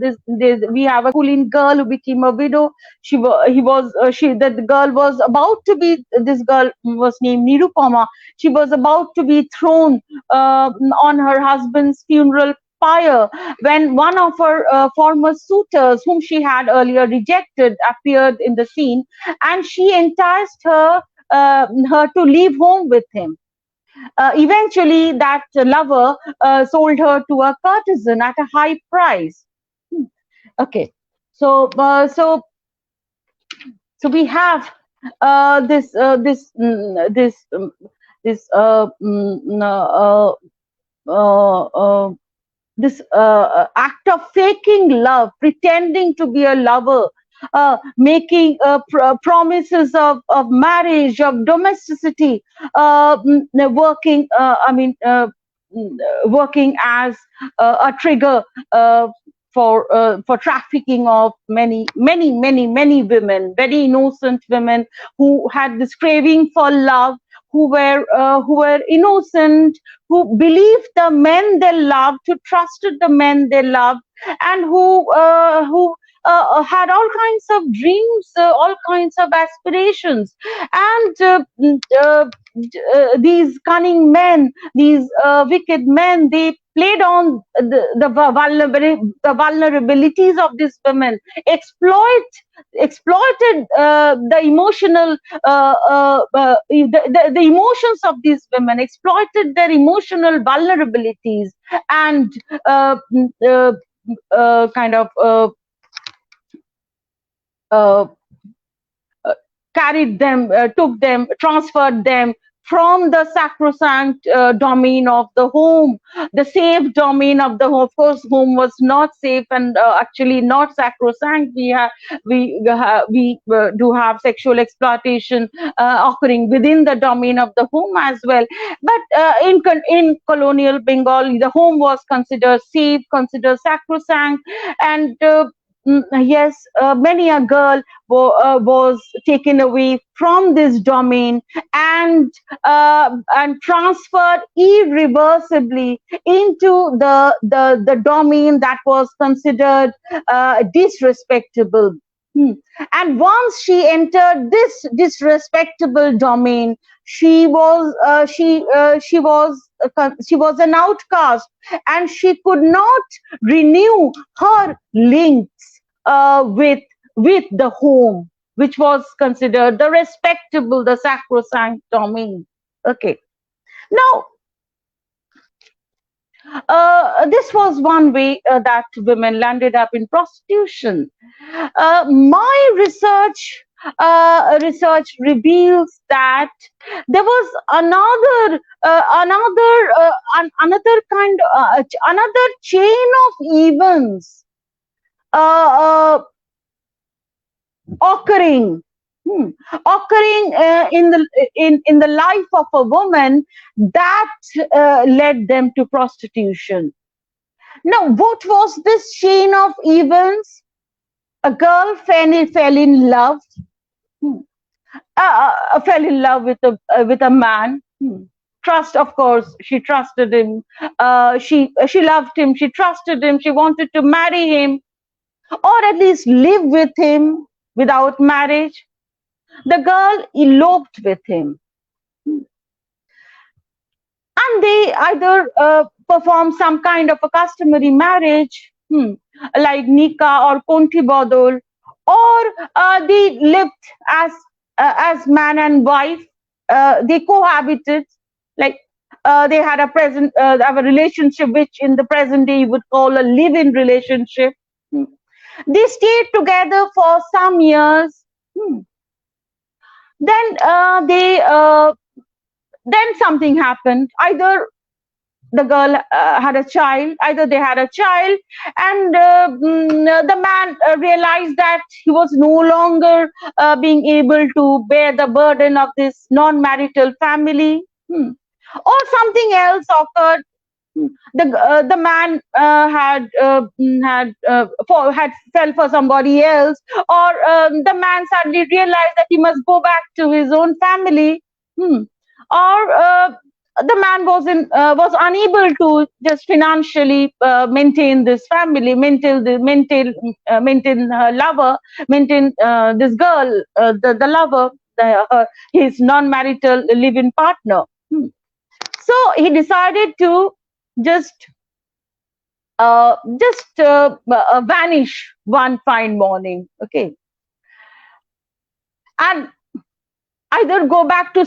We have a Kulin girl who became a widow. The girl was about to be, this girl was named Nirupama. She was about to be thrown on her husband's funeral pyre when one of her former suitors, whom she had earlier rejected, appeared in the scene, and she enticed her to leave home with him. Eventually, that lover sold her to a courtesan at a high price. Okay, so we have this act of faking love, pretending to be a lover, making promises of marriage, of domesticity, working as a trigger for trafficking of many women, very innocent women who had this craving for love, who were innocent, who believed the men they loved, who trusted the men they loved, and who had all kinds of dreams, all kinds of aspirations, and these cunning men, these wicked men, they played on the vulnerabilities of these women, exploited the emotional the emotions of these women, exploited their emotional vulnerabilities, and kind of carried them, took them, transferred them from the sacrosanct domain of the home, the safe domain of the home. Of course, home was not safe and actually not sacrosanct. We do have sexual exploitation occurring within the domain of the home as well. But in colonial Bengal, the home was considered safe, considered sacrosanct, and yes, many a girl was taken away from this domain and transferred irreversibly into the domain that was considered disrespectable. Hmm. And once she entered this disrespectable domain, she was an outcast, and she could not renew her links with the home, which was considered the respectable, the sacrosanct domain. Okay. Now, this was one way that women landed up in prostitution. My research reveals that there was another kind another chain of events uh, occurring occurring in the life of a woman that led them to prostitution. Now, what was this chain of events? A girl fell in love, hmm, fell in love with a man. Trust, of course, she trusted him. She loved him. She trusted him. She wanted to marry him, or at least live with him without marriage. The girl eloped with him, and they either perform some kind of a customary marriage, like nikah or konti bodol, or they lived as man and wife. They cohabited, like they had a relationship which in the present day you would call a live-in relationship. They stayed together for some years. Then then something happened. Either the girl had a child, either they had a child, and the man realized that he was no longer being able to bear the burden of this non-marital family, or something else occurred. The man had fell for somebody else, or the man suddenly realized that he must go back to his own family, or the man was unable to just financially maintain this family, maintain her lover, maintain this girl, the lover, his non-marital live-in partner. So he decided to just vanish one fine morning, okay, and either go back to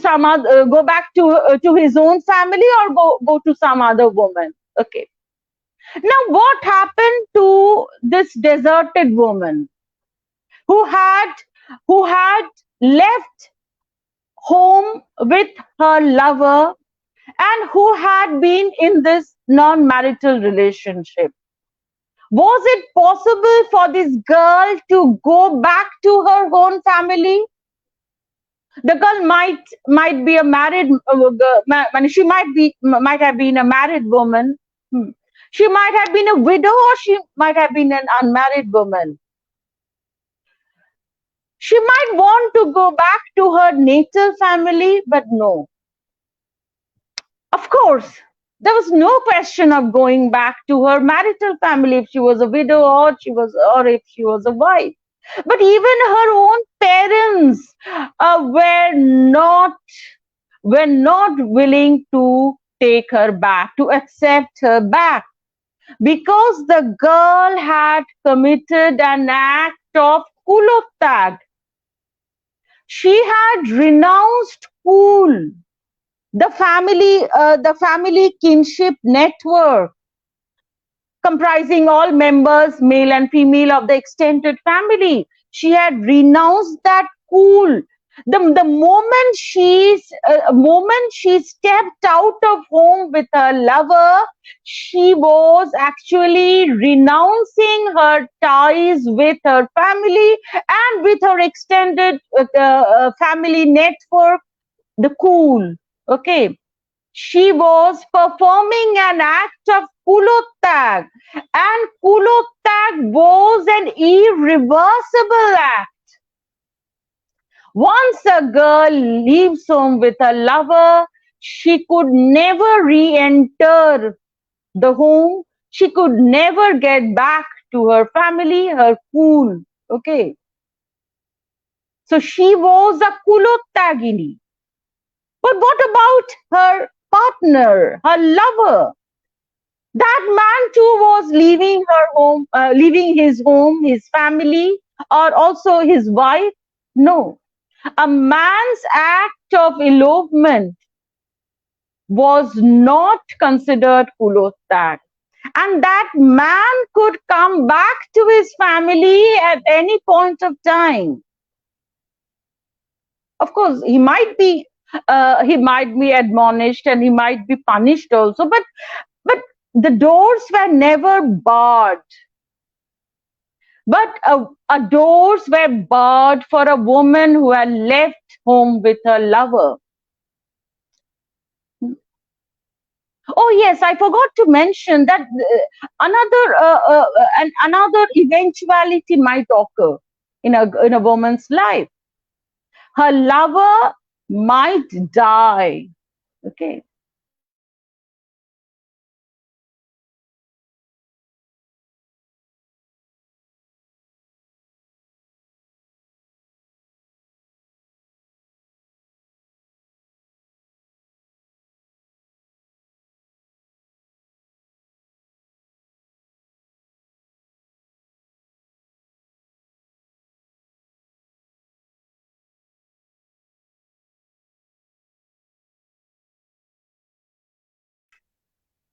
to his own family, or go to some other woman. Okay. Now, what happened to this deserted woman who had left home with her lover and who had been in this non-marital relationship? Was it possible for this girl to go back to her own family? The girl might be a married girl. She might have been a married woman. She might have been a widow, or she might have been an unmarried woman. She might want to go back to her natal family, but no. Of course, there was no question of going back to her marital family if she was a widow, or if she was a wife. But even her own parents were not willing to take her back, to accept her back, because the girl had committed an act of kulotag. She had renounced kul, the family kinship network, comprising all members, male and female, of the extended family. She had renounced that kul. The moment she stepped out of home with her lover, she was actually renouncing her ties with her family and with her extended family network, the kul. Okay. She was performing an act of kulotag, and kulotag was an irreversible act. Once a girl leaves home with a lover, she could never re-enter the home. She could never get back to her family, her pool. Okay. So she was a kulottagini. But what about her partner, her lover? That man too was leaving her home, leaving his home, his family, or also his wife. No. A man's act of elopement was not considered kulottag. And that man could come back to his family at any point of time. Of course, he might be admonished and he might be punished also, but the doors were never barred. But doors were barred for a woman who had left home with her lover. Oh yes, I forgot to mention that another eventuality might occur in a woman's life. Her lover might die. Okay.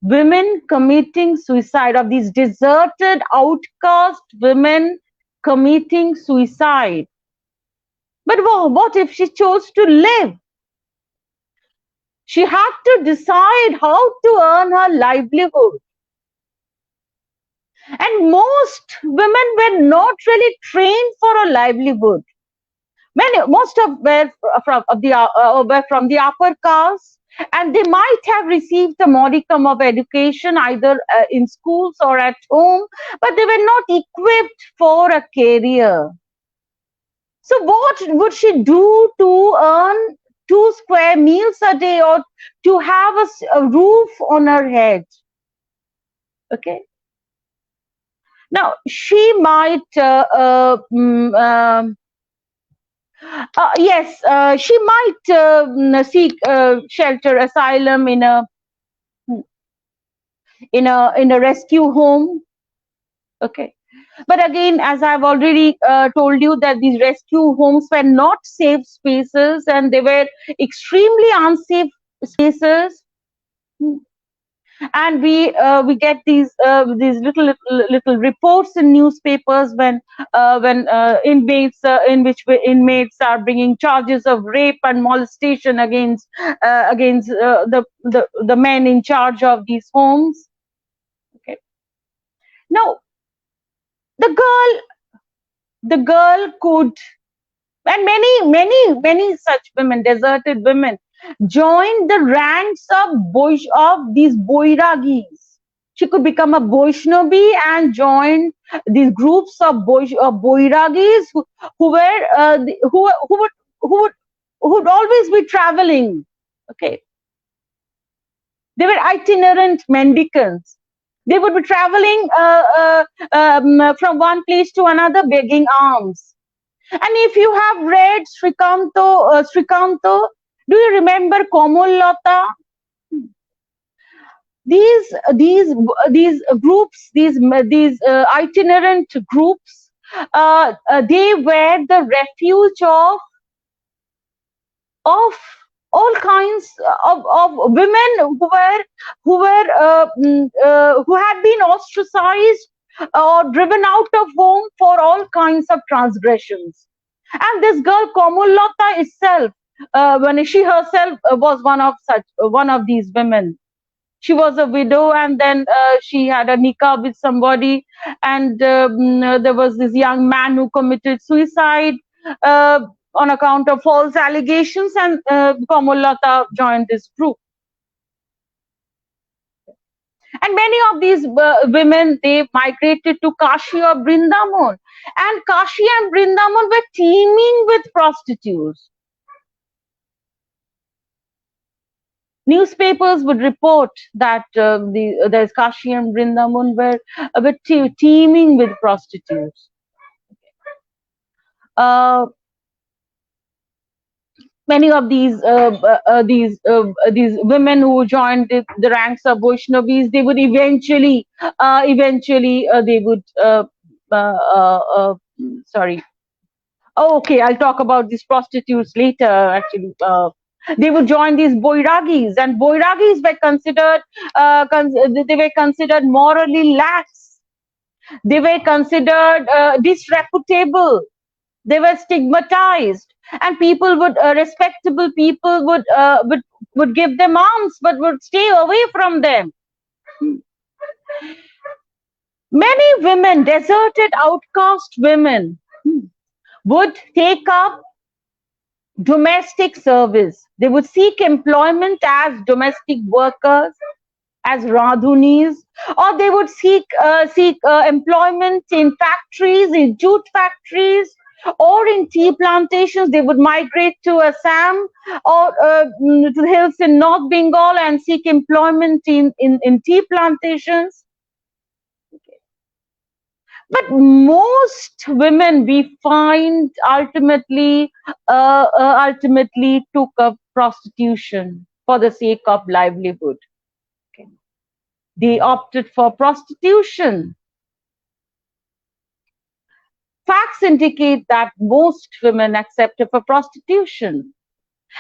Women committing suicide, of these deserted, outcast women committing suicide. But what if she chose to live? She had to decide how to earn her livelihood. And most women were not really trained for a livelihood. Most of were from the upper caste, and they might have received a modicum of education either in schools or at home, but they were not equipped for a career. So what would she do to earn 2 square meals a day or to have a roof on her head? Okay. Now she might yes, she might seek shelter, asylum in a rescue home. Okay, but again, as I've already told you, that these rescue homes were not safe spaces, and they were extremely unsafe spaces. And we get these little reports in newspapers when inmates inmates are bringing charges of rape and molestation against the men in charge of these homes. Okay. Now the girl could, and many such women, deserted women, joined the ranks of these boiragis. She could become a Vaishnavi and join these groups of boiragis who would always be traveling. Okay, they were itinerant mendicants. They would be traveling from one place to another, begging alms. And if you have read Srikanto, do you remember Komollata? These groups, these itinerant groups, they were the refuge of all kinds of women who had been ostracized or driven out of home for all kinds of transgressions. And this girl Komollata itself, when she herself was one of these women. She was a widow, and then she had a nikah with somebody, and there was this young man who committed suicide on account of false allegations, and Komollata joined this group. And many of these women, they migrated to Kashi or Brindaban. And Kashi and Brindaban were teeming with prostitutes. Newspapers would report that there's Kashi and Brindaban were teeming with prostitutes. Many of these women who joined the ranks of Vaishnavis, they would eventually they would sorry. Oh, okay, I'll talk about these prostitutes later. Actually, they would join these boiragis, and boiragis were considered they were considered morally lax. They were considered disreputable. They were stigmatized, and people would respectable people would give them alms, but would stay away from them. Many women, deserted, outcast women, would take up domestic service. They would seek employment as domestic workers, as radhunis, or they would seek employment in factories, in jute factories, or in tea plantations. They would migrate to Assam or to the hills in North Bengal and seek employment in tea plantations. But most women, we find, ultimately took up prostitution for the sake of livelihood. Okay. They opted for prostitution. Facts indicate that most women accepted for prostitution.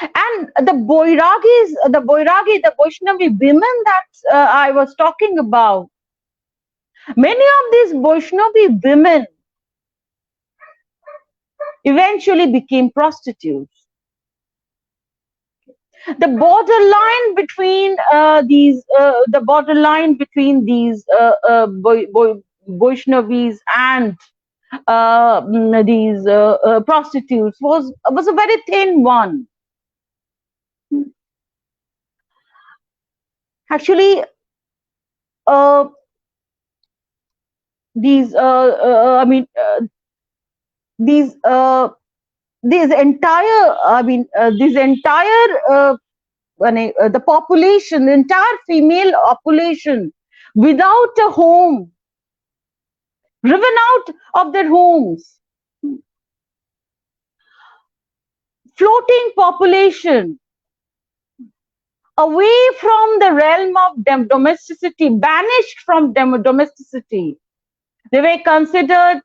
And the Vaishnavi women that I was talking about, many of these Vaishnavi women eventually became prostitutes. The borderline between these Vaishnavis and these prostitutes was a very thin one. Actually, these the population, the entire female population, without a home, driven out of their homes, floating population, away from the realm of domesticity, banished from domesticity. They were considered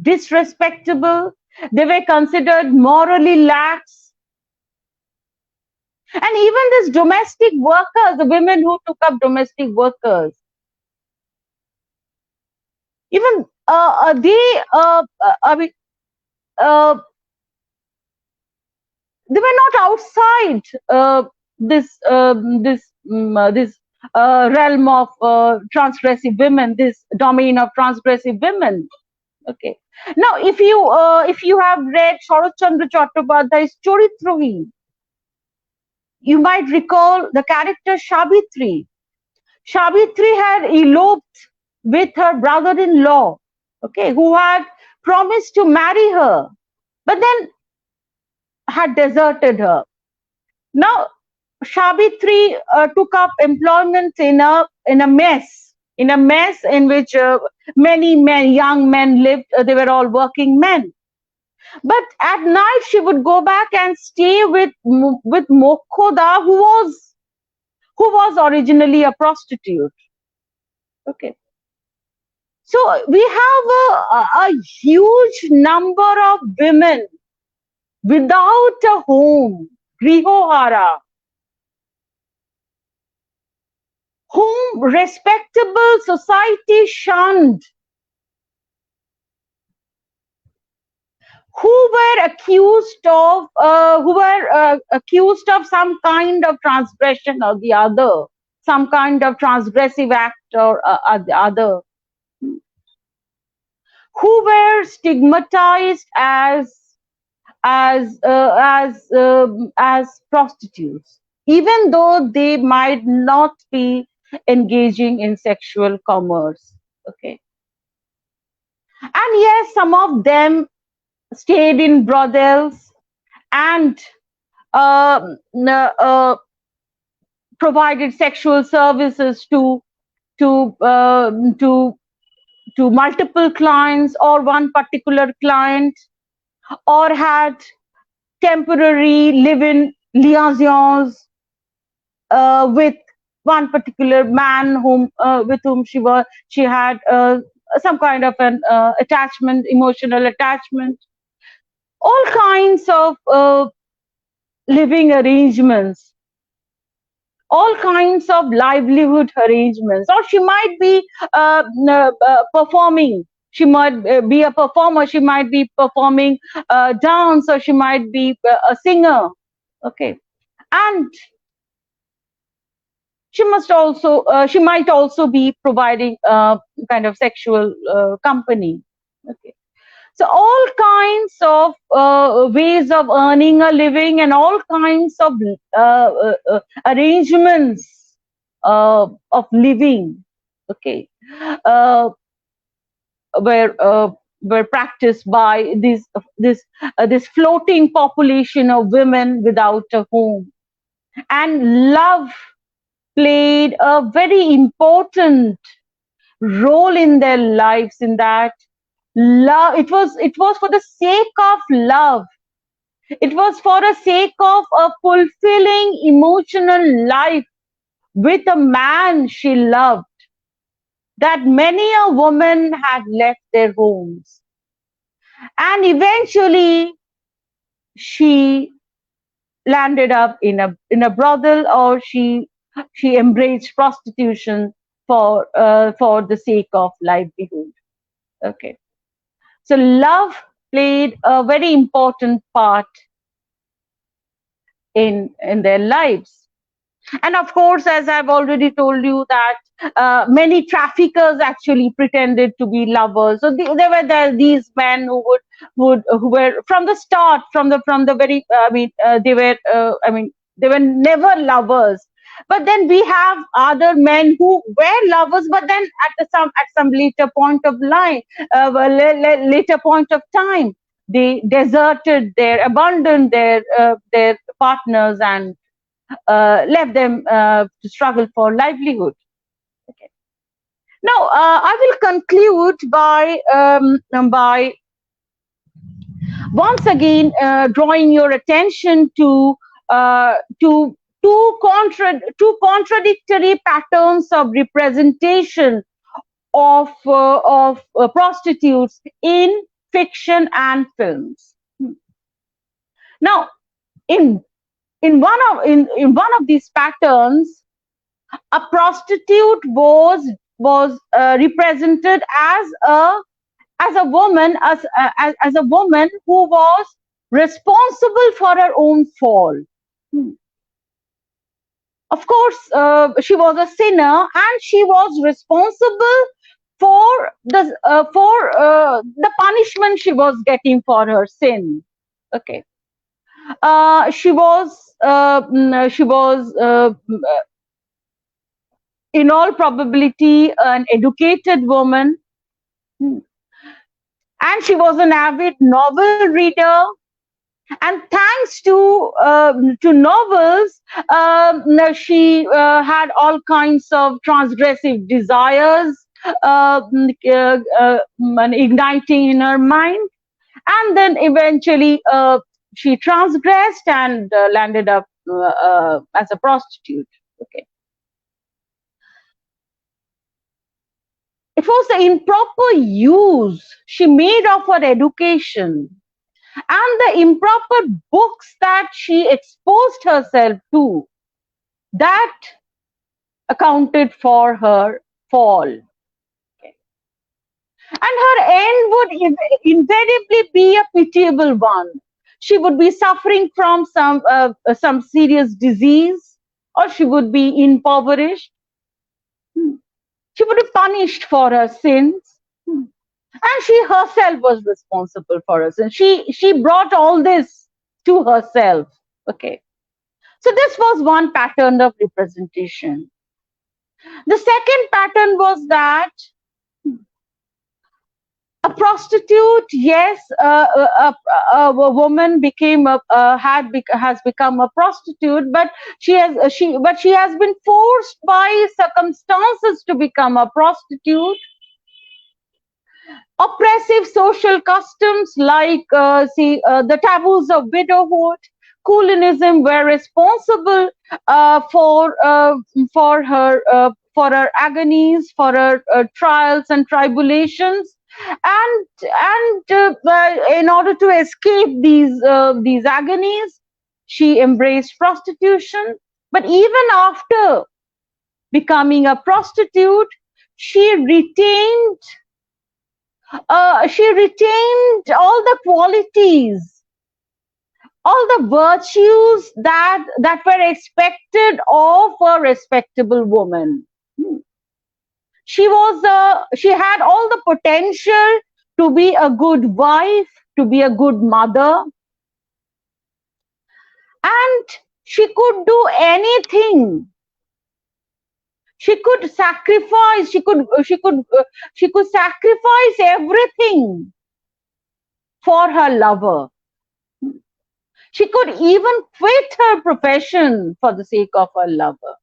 disrespectable. They were considered morally lax. And even these domestic workers, the women who took up domestic workers, even they were not outside this realm of transgressive women, this domain of transgressive women. Okay. Now, if you have read Sharat Chandra Chattopadhyay's Choritroheen, you might recall the character Savitri. Savitri had eloped with her brother-in-law, okay, who had promised to marry her, but then had deserted her. Now, Savitri took up employment in a mess in which many young men lived. They were all working men. But at night, she would go back and stay with Mokhoda, who was originally a prostitute. Okay. So we have a huge number of women without a home, grihohara, whom respectable society shunned, who were accused of some kind of transgression or the other, some kind of transgressive act or the other, who were stigmatized as prostitutes, even though they might not be engaging in sexual commerce. Okay. And yes, some of them stayed in brothels and uh, provided sexual services to uh, to to multiple clients or one particular client, or had temporary live-in liaisons with one particular man whom with whom she had some kind of an attachment, emotional attachment. All kinds of living arrangements, all kinds of livelihood arrangements. Or she might be performing, she might be a performer, she might be performing dance, or she might be a singer. Okay. And she might also be providing kind of sexual company. Okay. So all kinds of ways of earning a living and all kinds of arrangements of living, okay, uh, were were practiced by this floating population of women without a home. And love played a very important role in their lives, in that love, it was for the sake of love, it was for the sake of a fulfilling emotional life with a man she loved, that many a woman had left their homes, and eventually she landed up in a brothel, or she embraced prostitution for the sake of livelihood. Okay. So love played a very important part in their lives. And of course, as I've already told you, that many traffickers actually pretended to be lovers. So there were these men who were from the start, from the very, they were never lovers. But then we have other men who were lovers, but then at some later point of later point of time, they deserted, abandoned their partners, and left them to struggle for livelihood. Okay. Now, I will conclude by once again drawing your attention to two contradictory patterns of representation of prostitutes in fiction and films. Now, in one of these patterns, a prostitute was represented as a woman who was responsible for her own fall. Of course, she was a sinner, and she was responsible for the punishment she was getting for her sin. Okay. She was in all probability an educated woman, and she was an avid novel reader. And thanks to novels, she had all kinds of transgressive desires igniting in her mind, and then eventually she transgressed and landed up as a prostitute. Okay. It was the improper use she made of her education and the improper books that she exposed herself to that accounted for her fall. Okay. And her end would invariably be a pitiable one. She would be suffering from some serious disease, or she would be impoverished. She would be punished for her sins. And she herself was responsible for us, and she brought all this to herself. Okay. So this was one pattern of representation. The second pattern was that a prostitute, yes, a woman became has become a prostitute, but she has been forced by circumstances to become a prostitute. Oppressive social customs like the taboos of widowhood, colonism were responsible for her agonies, for her trials and tribulations, and in order to escape these agonies, she embraced prostitution. But even after becoming a prostitute, she retained all the qualities, all the virtues that were expected of a respectable woman. She had all the potential to be a good wife, to be a good mother, and she could do anything. She could sacrifice. She could sacrifice everything for her lover. She could even quit her profession for the sake of her lover.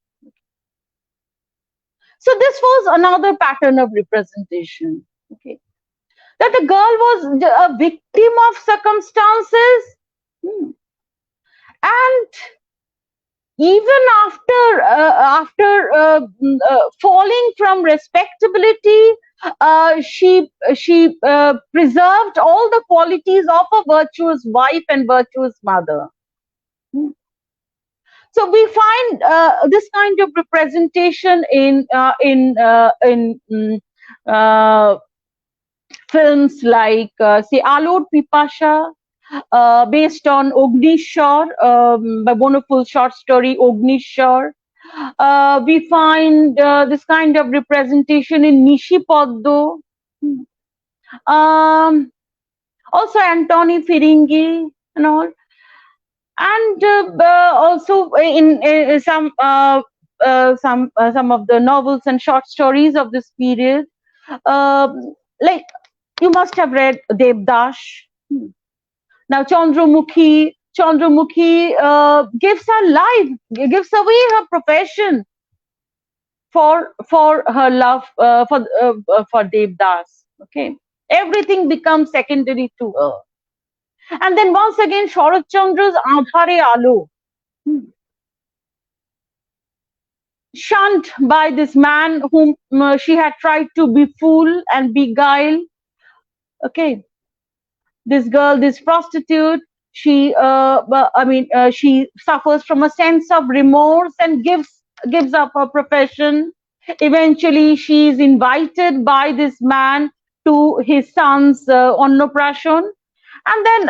So this was another pattern of representation. Okay, that the girl was a victim of circumstances, and even after falling from respectability, she preserved all the qualities of a virtuous wife and virtuous mother. So we find this kind of representation in films like say Alod Pipasha, based on Ognishwar, by wonderful short story Ognishwar. We find this kind of representation in Nishi Poddo. Also Antoni Firingi and all. And also in some of the novels and short stories of this period, like you must have read Devdas. Now Chandramukhi gives her life, gives away her profession for her love for Devdas. Okay, everything becomes secondary to her. And then once again, Sharat Chandra's Aadhare Alo, shunned by this man whom she had tried to befool and beguile. Okay, this girl, this prostitute, she suffers from a sense of remorse and gives up her profession. Eventually, she is invited by this man to his son's Annaprashan, and then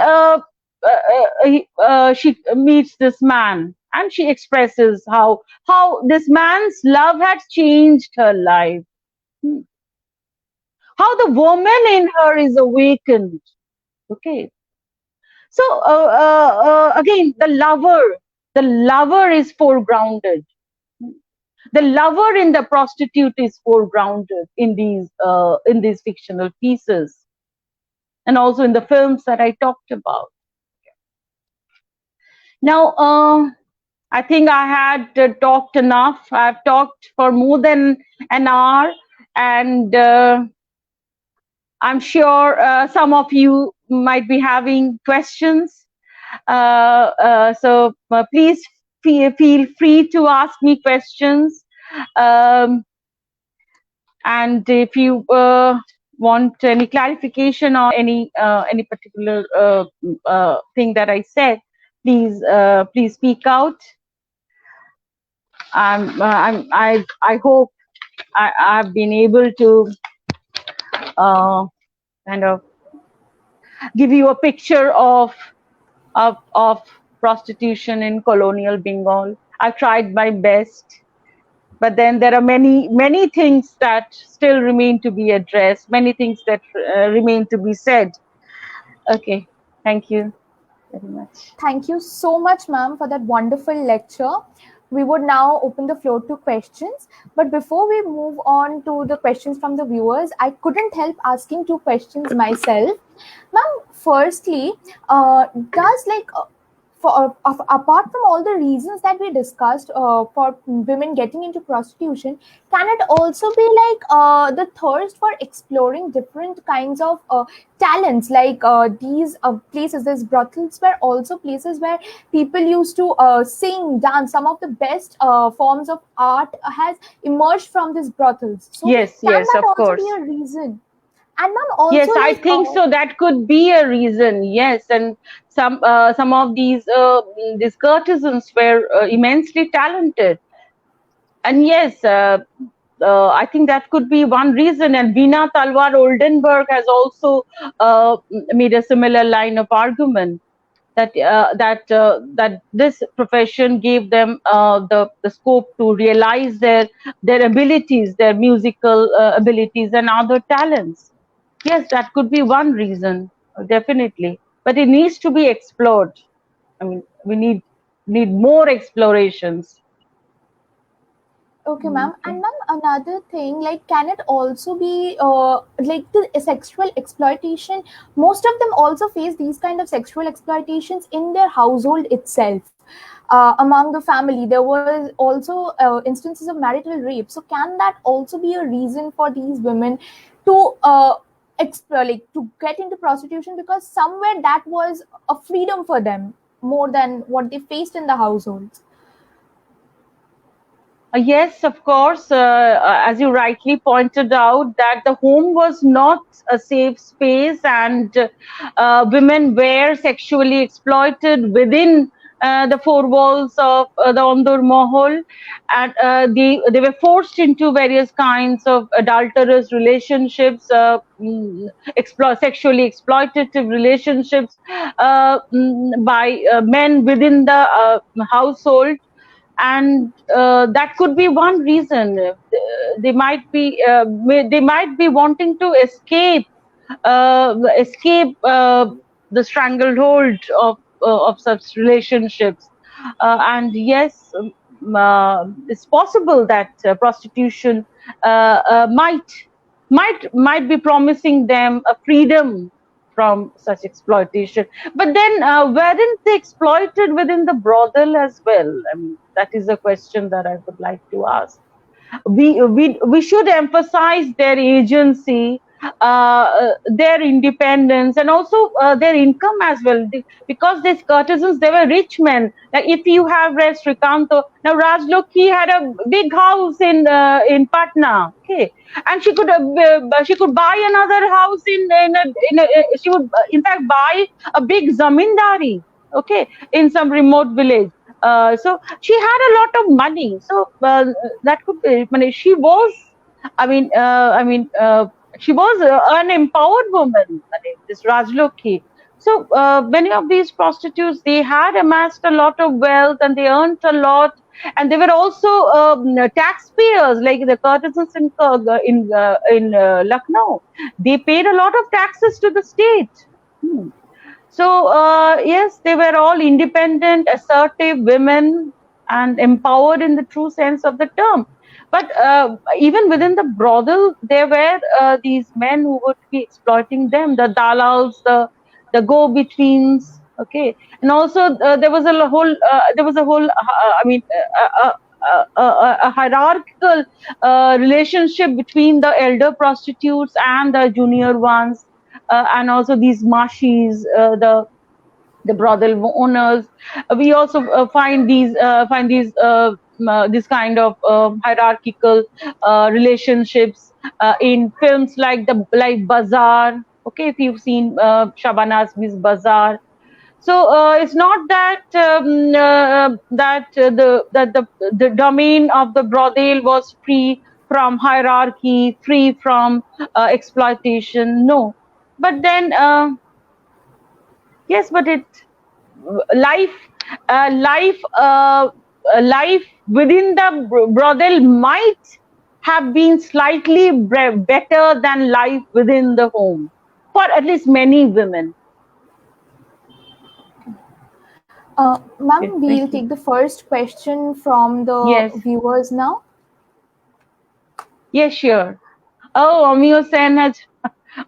she meets this man, and she expresses how this man's love had changed her life, how the woman in her is awakened. Okay, so again, the lover is foregrounded. The lover in the prostitute is foregrounded in these fictional pieces, and also in the films that I talked about. Now, I think I had talked enough. I've talked for more than an hour, and I'm sure some of you might be having questions. So please feel free to ask me questions. And if you want any clarification or any particular thing that I said, please speak out. I hope I've been able to kind of give you a picture of prostitution in colonial Bengal. I've tried my best, but then there are many things that still remain to be addressed, many things that remain to be said. Okay, thank you very much. Thank you so much, ma'am, for that wonderful lecture. we would now open the floor to questions. But before we move on to the questions from the viewers, I couldn't help asking two questions myself. Ma'am, firstly, does apart from all the reasons that we discussed for women getting into prostitution, can it also be like the thirst for exploring different kinds of talents, like these places, these brothels were also places where people used to sing, dance. Some of the best forms of art has emerged from these brothels. So Yes, can yes, that of also be course. a reason? And ma'am, also Yes, I like think so. That could be a reason. Yes, and some of these courtesans were immensely talented, and yes, I think that could be one reason. And Veena Talwar Oldenburg has also made a similar line of argument that this profession gave them the scope to realize their abilities, their musical abilities, and other talents. Yes, that could be one reason, definitely. But it needs to be explored. I mean, we need more explorations. okay, ma'am. And Okay. ma'am, another thing, like, can it also be like the sexual exploitation? Most of them also face these kind of sexual exploitations in their household itself. Among the family, there was also instances of marital rape. So, can that also be a reason for these women to explore, like, to get into prostitution? Because somewhere that was a freedom for them more than what they faced in the households. Yes, of course. As you rightly pointed out, that the home was not a safe space, and women were sexually exploited within the four walls of the Ondur Mohol, and they were forced into various kinds of adulterous relationships, sexually exploitative relationships by men within the household, and that could be one reason. They might be wanting to escape the stranglehold of such relationships, and yes, it's possible that prostitution might be promising them a freedom from such exploitation. But then, weren't they exploited within the brothel as well? I mean, that is a question that I would like to ask. We should emphasize their agency, their independence, and also their income as well. Because these courtesans, they were rich men. Like if you have read Srikanto, now Rajlokhi had a big house in Patna, okay, and she could buy another house she would in fact buy a big zamindari, okay, in some remote village. So she had a lot of money. So that could be. I mean, she was. I mean, she was an empowered woman. I mean, this Rajlokhi. So many of these prostitutes, they had amassed a lot of wealth and they earned a lot, and they were also taxpayers, like the courtesans in Lucknow. They paid a lot of taxes to the state. Hmm. So, yes, they were all independent, assertive women and empowered in the true sense of the term. But even within the brothel, there were these men who would be exploiting them, the dalals, the go-betweens, okay. And also there was a whole, a hierarchical relationship between the elder prostitutes and the junior ones, and also these mashis, the brothel owners. We also find these this kind of hierarchical relationships in films like Bazaar. Okay, if you've seen Shabana Azmi's Bazaar. So it's not that the domain of the brothel was free from hierarchy, free from exploitation. No, but then yes, but it life life life within the brothel might have been slightly better than life within the home for at least many women. Ma'am, Yes, we'll thank you. take the first question from the Yes, viewers now. yes, sure. Oh, Amio Sen has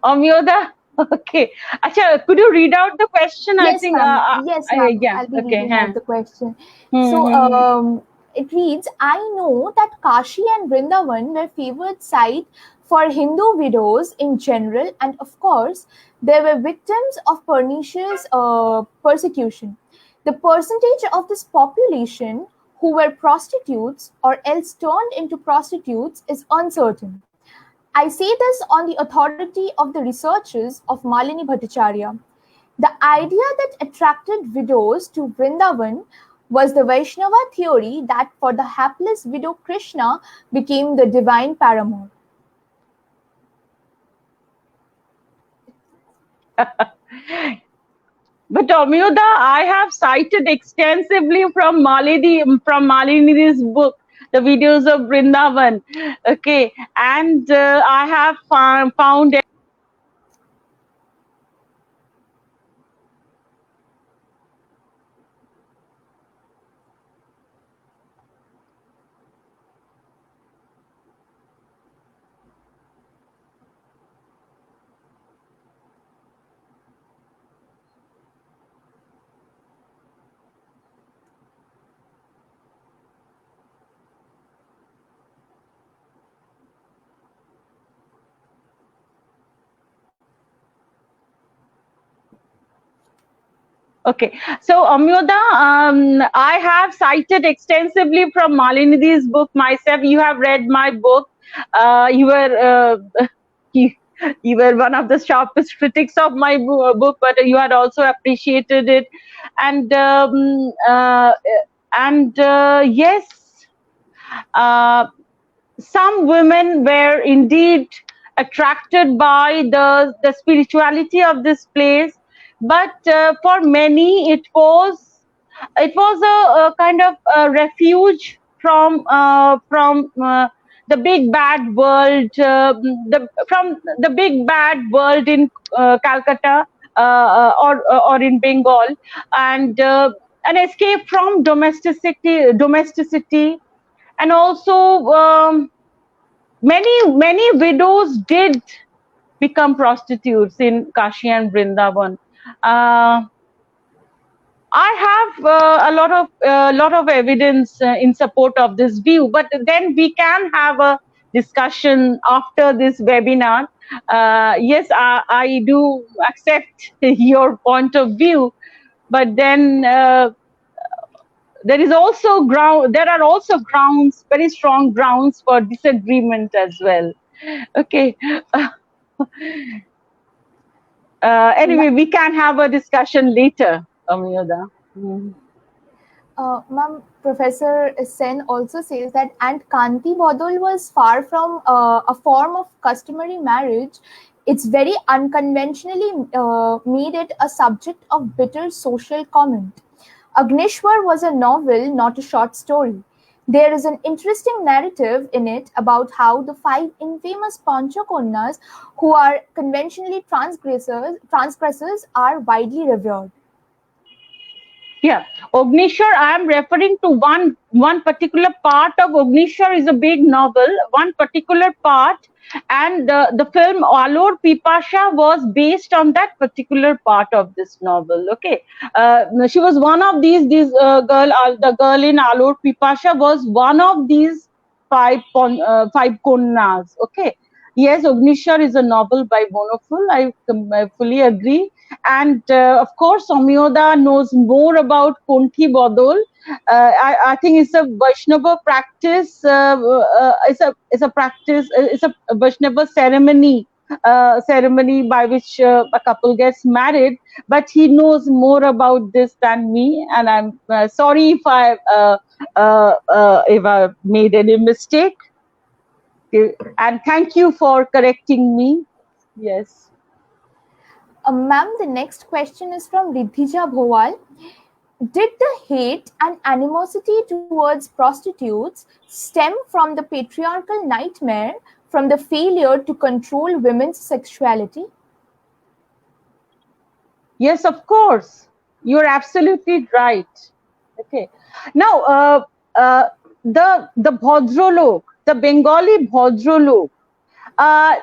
Amioda. Okay. Acha, could you read out the question? I Yes, think. ma'am. Yes, ma'am. Yeah. I'll be Okay. reading Huh. out the question. So, Hmm. it reads, I know that Kashi and Vrindavan were favored site for Hindu widows in general, and of course, they were victims of pernicious persecution. The percentage of this population who were prostitutes or else turned into prostitutes is uncertain. I say this on the authority of the researches of Malini Bhattacharya. The idea that attracted widows to Vrindavan was the Vaishnava theory that for the hapless widow Krishna became the divine paramour. But Amioda, I have cited extensively from Malini's book, the videos of Vrindavan. Okay, and I have found. Okay, so Amyoda, I have cited extensively from Malinidhi's book myself. You have read my book. You were you, you were one of the sharpest critics of my book, but you had also appreciated it. And yes, uh, some women were indeed attracted by the spirituality of this place, but for many it was a kind of a refuge from the big bad world, from the big bad world in Calcutta, or in Bengal, and an escape from domesticity, and also many widows did become prostitutes in Kashi and Vrindavan. Uh, I have a lot of evidence in support of this view, but then we can have a discussion after this webinar. Yes, I do accept your point of view, but then there are also grounds, very strong grounds for disagreement as well. Okay. Anyway, we can have a discussion later, Amyoda. Mm. Ma'am, Professor Sen also says that and Kanti Bodol was far from a form of customary marriage. It's very unconventionally made it a subject of bitter social comment. Agnishwar was a novel, not a short story. There is an interesting narrative in it about how the five infamous Panchakonnas, who are conventionally transgressors are widely revered. Yeah, Ognishwar, I am referring to one particular part of Ognishwar is a big novel, one particular part, and the film Alor Pipasha was based on that particular part of this novel. Okay, she was one of the girl in Alor Pipasha was one of these five konnas. Okay, yes, Ognishwar is a novel by Bonoful. I fully agree, and of course, Somyoda knows more about Konthi Bodol. I think it's a Vaishnava practice. It's a practice. It's a Vaishnava ceremony by which a couple gets married. But he knows more about this than me, and I'm sorry if I made any mistake. And thank you for correcting me. Yes. Ma'am, the next question is from Riddhija Bhowal. Did the hate and animosity towards prostitutes stem from the patriarchal nightmare from the failure to control women's sexuality? Yes, of course. You're absolutely right. Okay. Now, the Bhadralok, the Bengali Bhadralok, uh,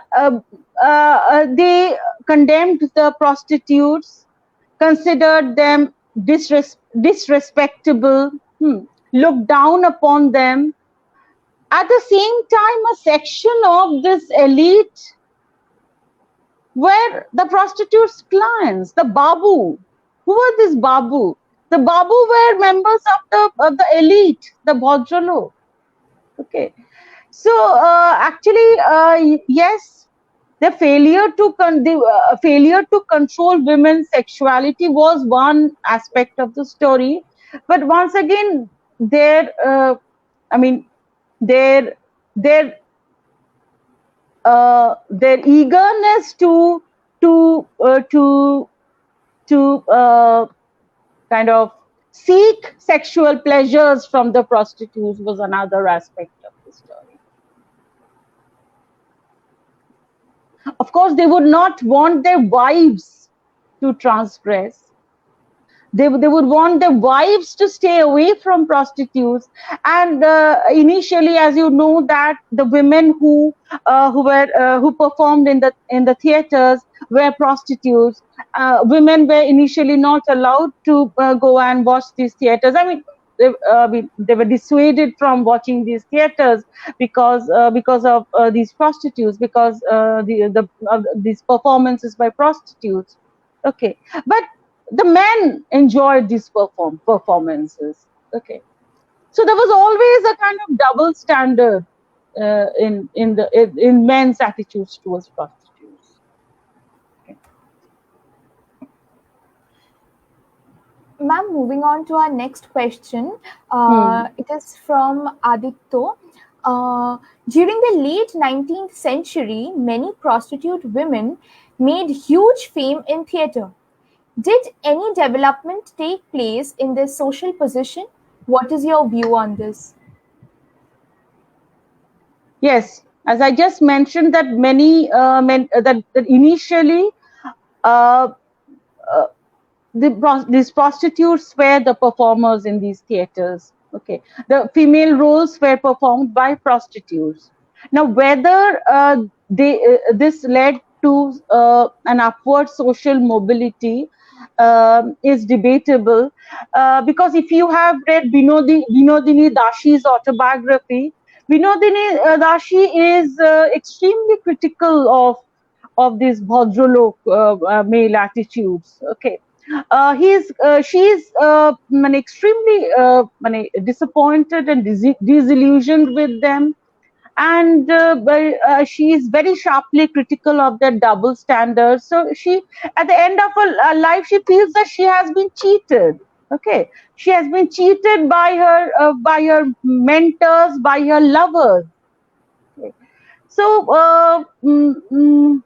uh, they condemned the prostitutes, considered them disrespectable, looked down upon them. At the same time, a section of this elite were the prostitutes' clients, the Babu. Who were these Babu? The Babu were members of the elite, the Bhadralok. Okay. So actually, yes, the failure to control women's sexuality was one aspect of the story, but once again, I mean, their their their eagerness to uh, to to kind of seek sexual pleasures from the prostitutes was another aspect of the story. Of course, they would not want their wives to transgress. They would want their wives to stay away from prostitutes. And initially, as you know, that the women who performed in the theaters were prostitutes. Women were initially not allowed to go and watch these theaters. I mean, they were dissuaded from watching these theaters because of these prostitutes, because these performances by prostitutes. Okay, but the men enjoyed these performances. Okay, so there was always a kind of double standard in men's attitudes towards prostitutes. Okay. Ma'am, moving on to our next question. It is from Aditya. During the late 19th century, many prostitute women made huge fame in theatre. Did any development take place in their social position? What is your view on this? Yes, as I just mentioned, that many men that initially uh, uh, these prostitutes were the performers in these theaters. Okay, the female roles were performed by prostitutes. Now, whether this led to an upward social mobility is debatable, because if you have read Binodini Dashi's autobiography, Binodini Dashi is extremely critical of these Bhadralok male attitudes. Okay, she's extremely disappointed and disillusioned with them, and she is very sharply critical of their double standards. So she, at the end of her life, she feels that she has been cheated. Okay, she has been cheated by her mentors, by her lovers. Okay. So I'm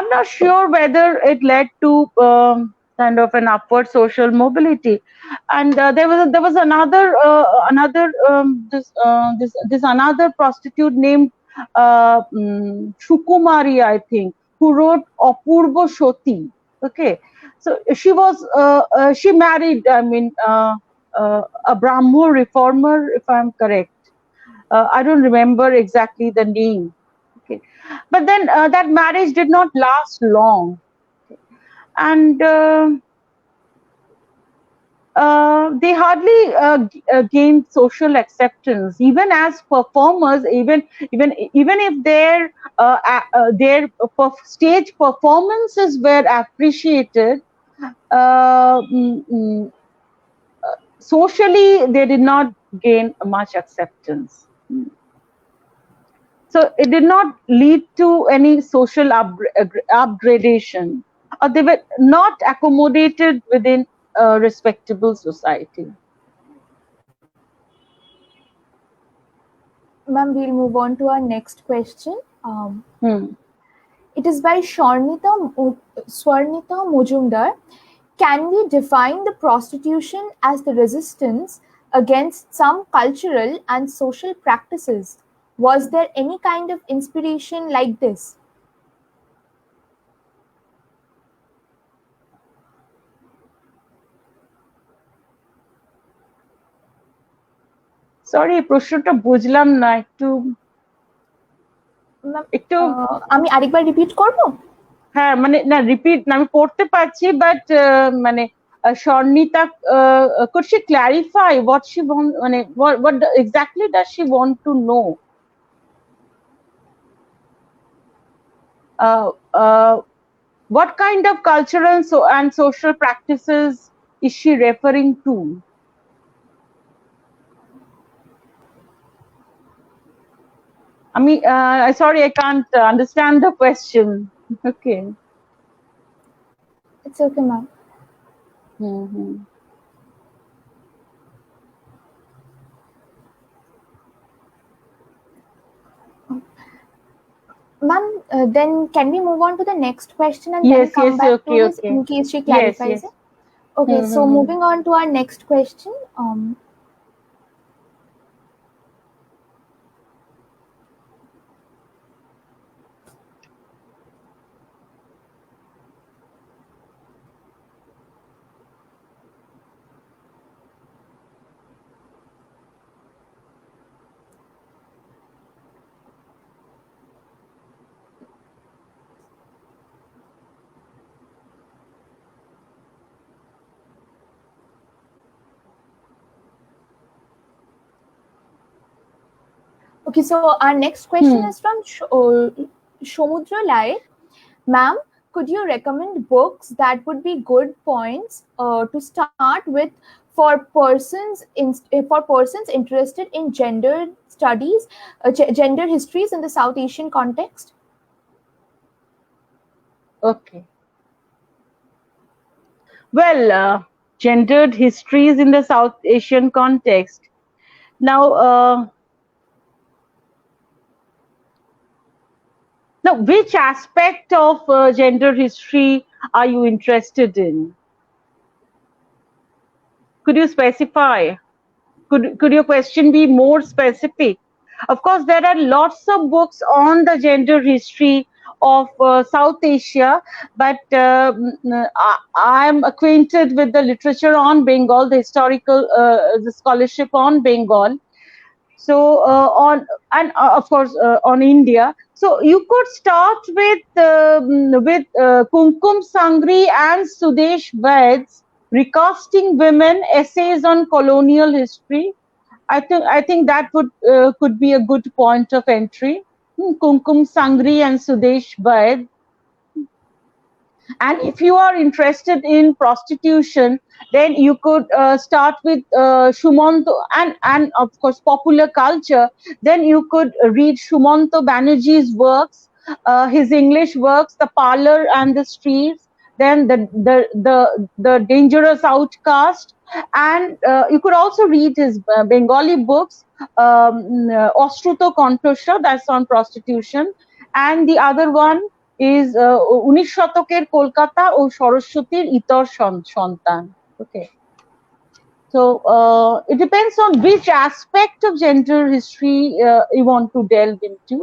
not sure whether it led to kind of an upward social mobility. And there was another this another prostitute named Shukumari, I think, who wrote Apurva Shoti. Okay, so she married, I mean, a Brahmo reformer, if I'm correct. I don't remember exactly the name. Okay, but then that marriage did not last long, and they hardly gained social acceptance, even as performers. Even if their stage performances were appreciated, socially they did not gain much acceptance. So it did not lead to any social upgradation, or they were not accommodated within a respectable society. Ma'am, we'll move on to our next question. It is by Swarnita Mojumdar. Can we define the prostitution as the resistance against some cultural and social practices? Was there any kind of inspiration like this? Sorry, প্রশ্নটা বুঝলাম না একটু। আমি আরেকবার repeat করব? হ্যাঁ, মানে না, রিপিট না, আমি পড়তে পারছি, বাট মানে Sharnita, could she clarify what she want, মানে what exactly does she want to know? What kind of cultural and social practices is she referring to? Sorry, I can't understand the question. Okay. It's okay, ma'am. Ma'am, then can we move on to the next question and then come back to this in case she clarifies it? Okay, so moving on to our next question. Okay, so our next question is from Shomudra Lai. Ma'am, could you recommend books that would be good points to start with for persons interested in gender studies, gender histories in the South Asian context? Okay. Well, gendered histories in the South Asian context. Now, which aspect of gender history are you interested in? Could you specify? Could your question be more specific? Of course, there are lots of books on the gender history of South Asia, but I am acquainted with the literature on Bengal, the historical, the scholarship on Bengal. So of course on India. So you could start with Kumkum Sangri and Sudesh Vaid's Recasting Women, Essays on Colonial History. I think that could be a good point of entry. Kumkum Sangri and Sudesh Vaid. And if you are interested in prostitution, then you could start with Shumanto and of course popular culture. Then you could read Shumanto Banerjee's works, his English works, The Parlor and the Streets, then the Dangerous Outcast, and you could also read his Bengali books, Ostruto Kontosha, that's on prostitution, and the other one is 19 শতকের কলকাতা ও সরস্বতীর ইতর সন্তান. Okay. So it depends on which aspect of gender history you want to delve into.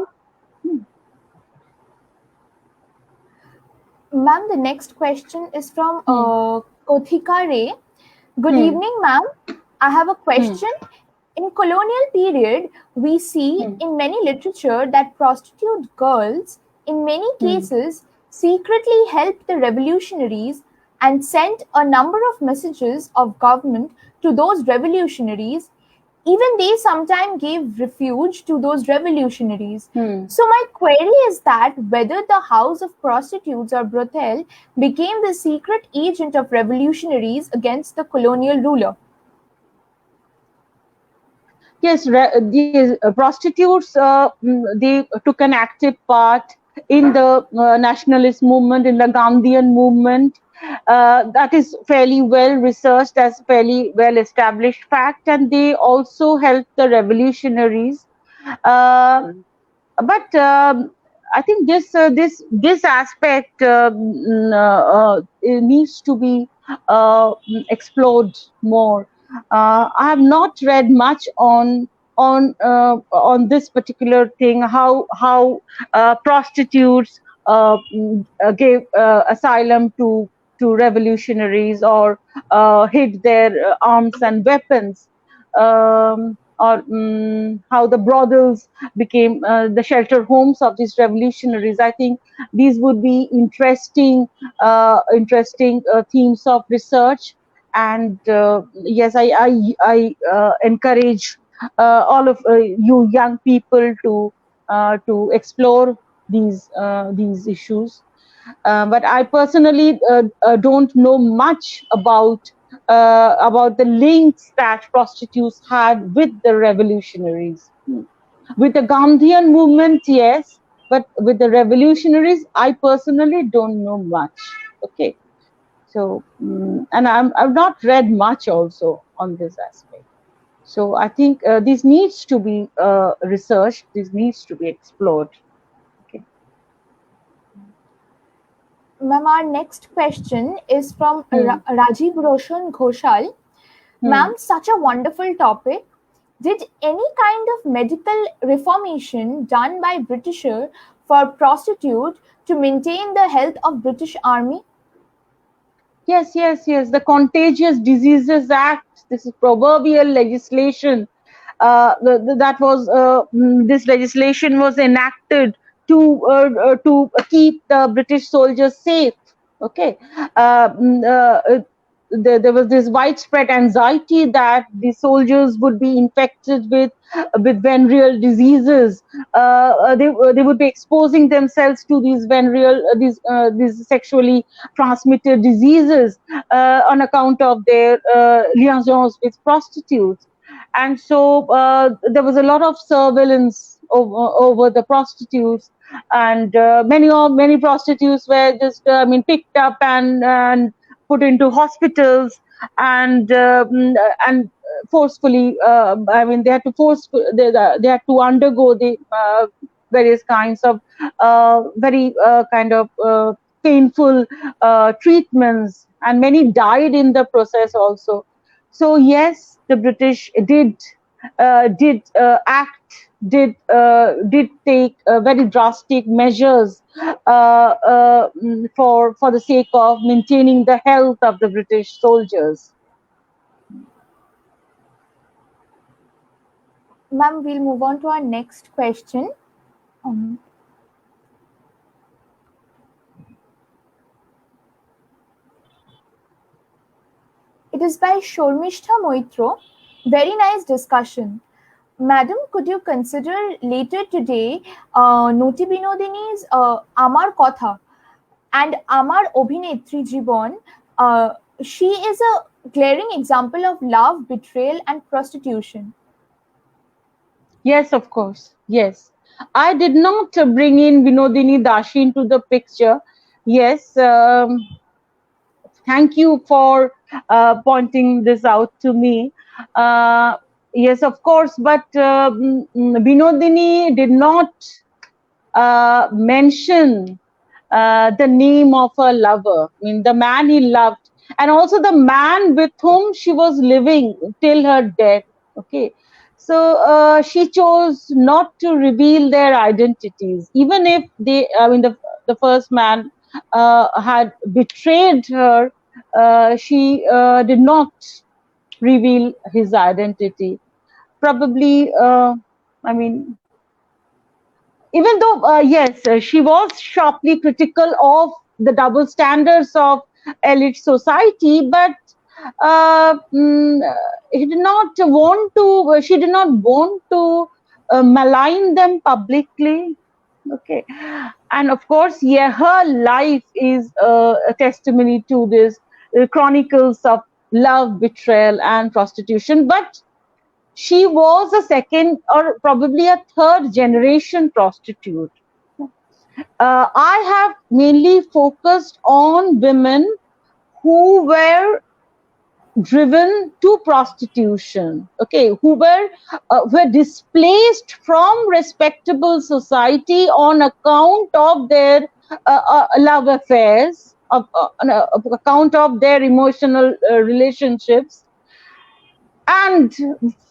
Ma'am, the next question is from Kothika Ray. Good evening, ma'am. I have a question. In colonial period, we see in many literature that prostitute girls, in many cases, secretly helped the revolutionaries and sent a number of messages of government to those revolutionaries. Even they sometimes gave refuge to those revolutionaries. So my query is that whether the house of prostitutes or brothel became the secret agent of revolutionaries against the colonial ruler. Yes, the prostitutes, they took an active part in the nationalist movement, in the Gandhian movement. That is fairly well researched, as fairly well established fact, and they also helped the revolutionaries. But I think this aspect needs to be explored more. I have not read much on this particular thing, how prostitutes gave asylum to revolutionaries or hid their arms and weapons. or how the brothels became the shelter homes of these revolutionaries. I think these would be interesting themes of research. And yes, I encourage all of you young people to explore these issues. But I personally don't know much about the links that prostitutes had with the revolutionaries. With the Gandhian movement, yes, but with the revolutionaries, I personally don't know much. Okay, so and I've not read much also on this aspect. So I think this needs to be researched. This needs to be explored. Okay. Ma'am, our next question is from Hmm. Rajiv Roshan Ghoshal. Hmm. Ma'am, such a wonderful topic. Did any kind of medical reformation done by Britisher for prostitute to maintain the health of British Army? Yes, yes, yes. The Contagious Diseases Act. This is proverbial legislation. That was this legislation was enacted to keep the British soldiers safe. Okay. There was this widespread anxiety that the soldiers would be infected with venereal diseases. They would be exposing themselves to these venereal these sexually transmitted diseases on account of their liaisons with prostitutes. And so there was a lot of surveillance over the prostitutes, and many prostitutes were just picked up and put into hospitals, and forcefully they had to they had to undergo the various kinds of very kind of painful treatments, and many died in the process also. So yes, the British did take very drastic measures for the sake of maintaining the health of the British soldiers. Ma'am, we'll move on to our next question. Um, it is by Shormishtha Moitro. Very nice discussion. Madam, could you consider later today Noti Binodini's Amar Kotha and Amar Obhinetri Jibon? She is a glaring example of love, betrayal, and prostitution. Yes, of course. Yes. I did not bring in Vinodini Dashi into the picture. Yes. Thank you for pointing this out to me. Uh, yes, of course. But Vinodini did not mention the name of her lover. I mean, the man he loved, and also the man with whom she was living till her death. Okay. So she chose not to reveal their identities, even if the first man had betrayed her. She did not reveal his identity. Probably, I mean, even though yes, she was sharply critical of the double standards of elite society, but he did not want to. She did not want to malign them publicly. Okay, and of course, yeah, her life is a testimony to this chronicles of love, betrayal, and prostitution. But she was a second or probably a third generation prostitute. I have mainly focused on women who were driven to prostitution, okay, who were displaced from respectable society on account of their love affairs, on account of their emotional relationships, and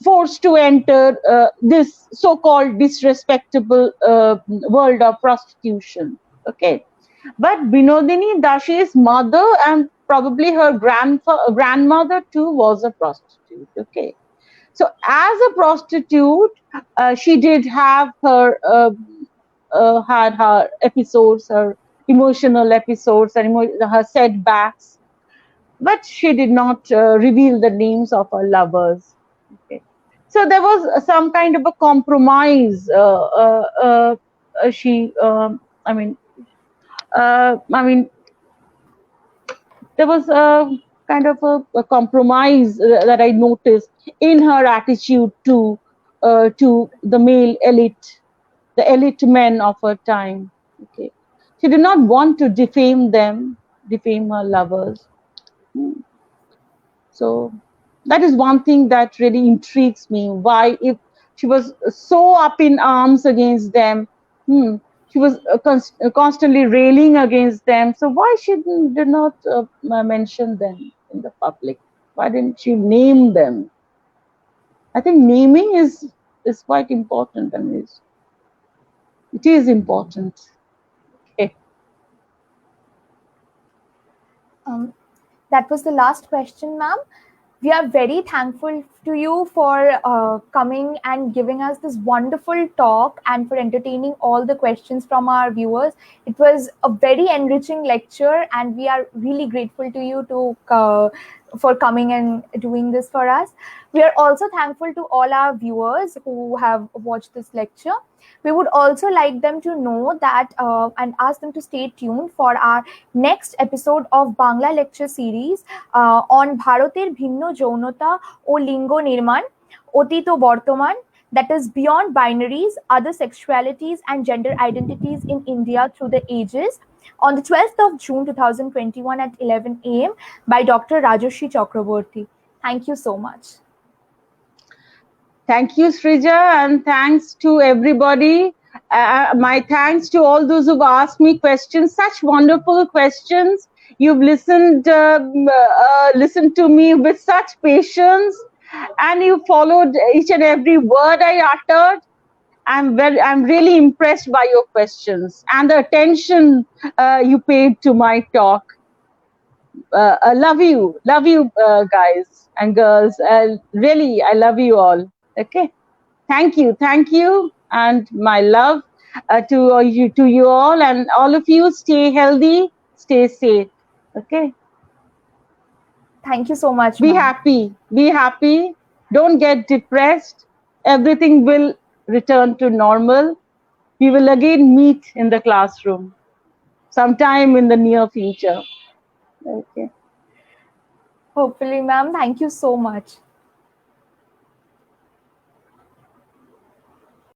forced to enter this so-called disrespectable world of prostitution. Okay, but Binodini Dashi's mother and probably her grandmother too was a prostitute. Okay, So as a prostitute, she did have had her episodes, her emotional episodes, and her setbacks, but she did not reveal the names of her lovers. Okay. So there was some kind of a compromise. She, I mean, there was a kind of a compromise that I noticed in her attitude to the male elite, the elite men of her time. Okay, she did not want to defame them, defame her lovers. Hmm. So that is one thing that really intrigues me. Why, if she was so up in arms against them, hmm, she was constantly railing against them. So why she did not mention them in the public? Why didn't she name them? I think naming is quite important. I mean, it is important. Okay. That was the last question, ma'am. We are very thankful to you for coming and giving us this wonderful talk and for entertaining all the questions from our viewers. It was a very enriching lecture, and we are really grateful to you for coming and doing this for us. We are also thankful to all our viewers who have watched this lecture. We would also like them to know that and ask them to stay tuned for our next episode of Bangla lecture series on ভারতের ভিন্ন যৌনতা ও লিঙ্গ নির্মাণ অতীত ও বর্তমান, that is beyond binaries, other sexualities and gender identities in India through the ages, on the 12th of June 2021 at 11 a.m. by Dr. Rajarshi Chakraborty. Thank you so much. Thank you, Srija, and thanks to everybody. My thanks to all those who've asked me questions, such wonderful questions. You've listened to me with such patience, and you followed each and every word I uttered. I'm really impressed by your questions and the attention you paid to my talk. Love you, guys and girls. Really, I love you all. Okay, thank you, and my love to you all, and all of you. Stay healthy, stay safe. Okay. Thank you so much. Be happy. Don't get depressed. Everything will return to normal. We will again meet in the classroom sometime in the near future. Okay. Hopefully, ma'am. Thank you so much.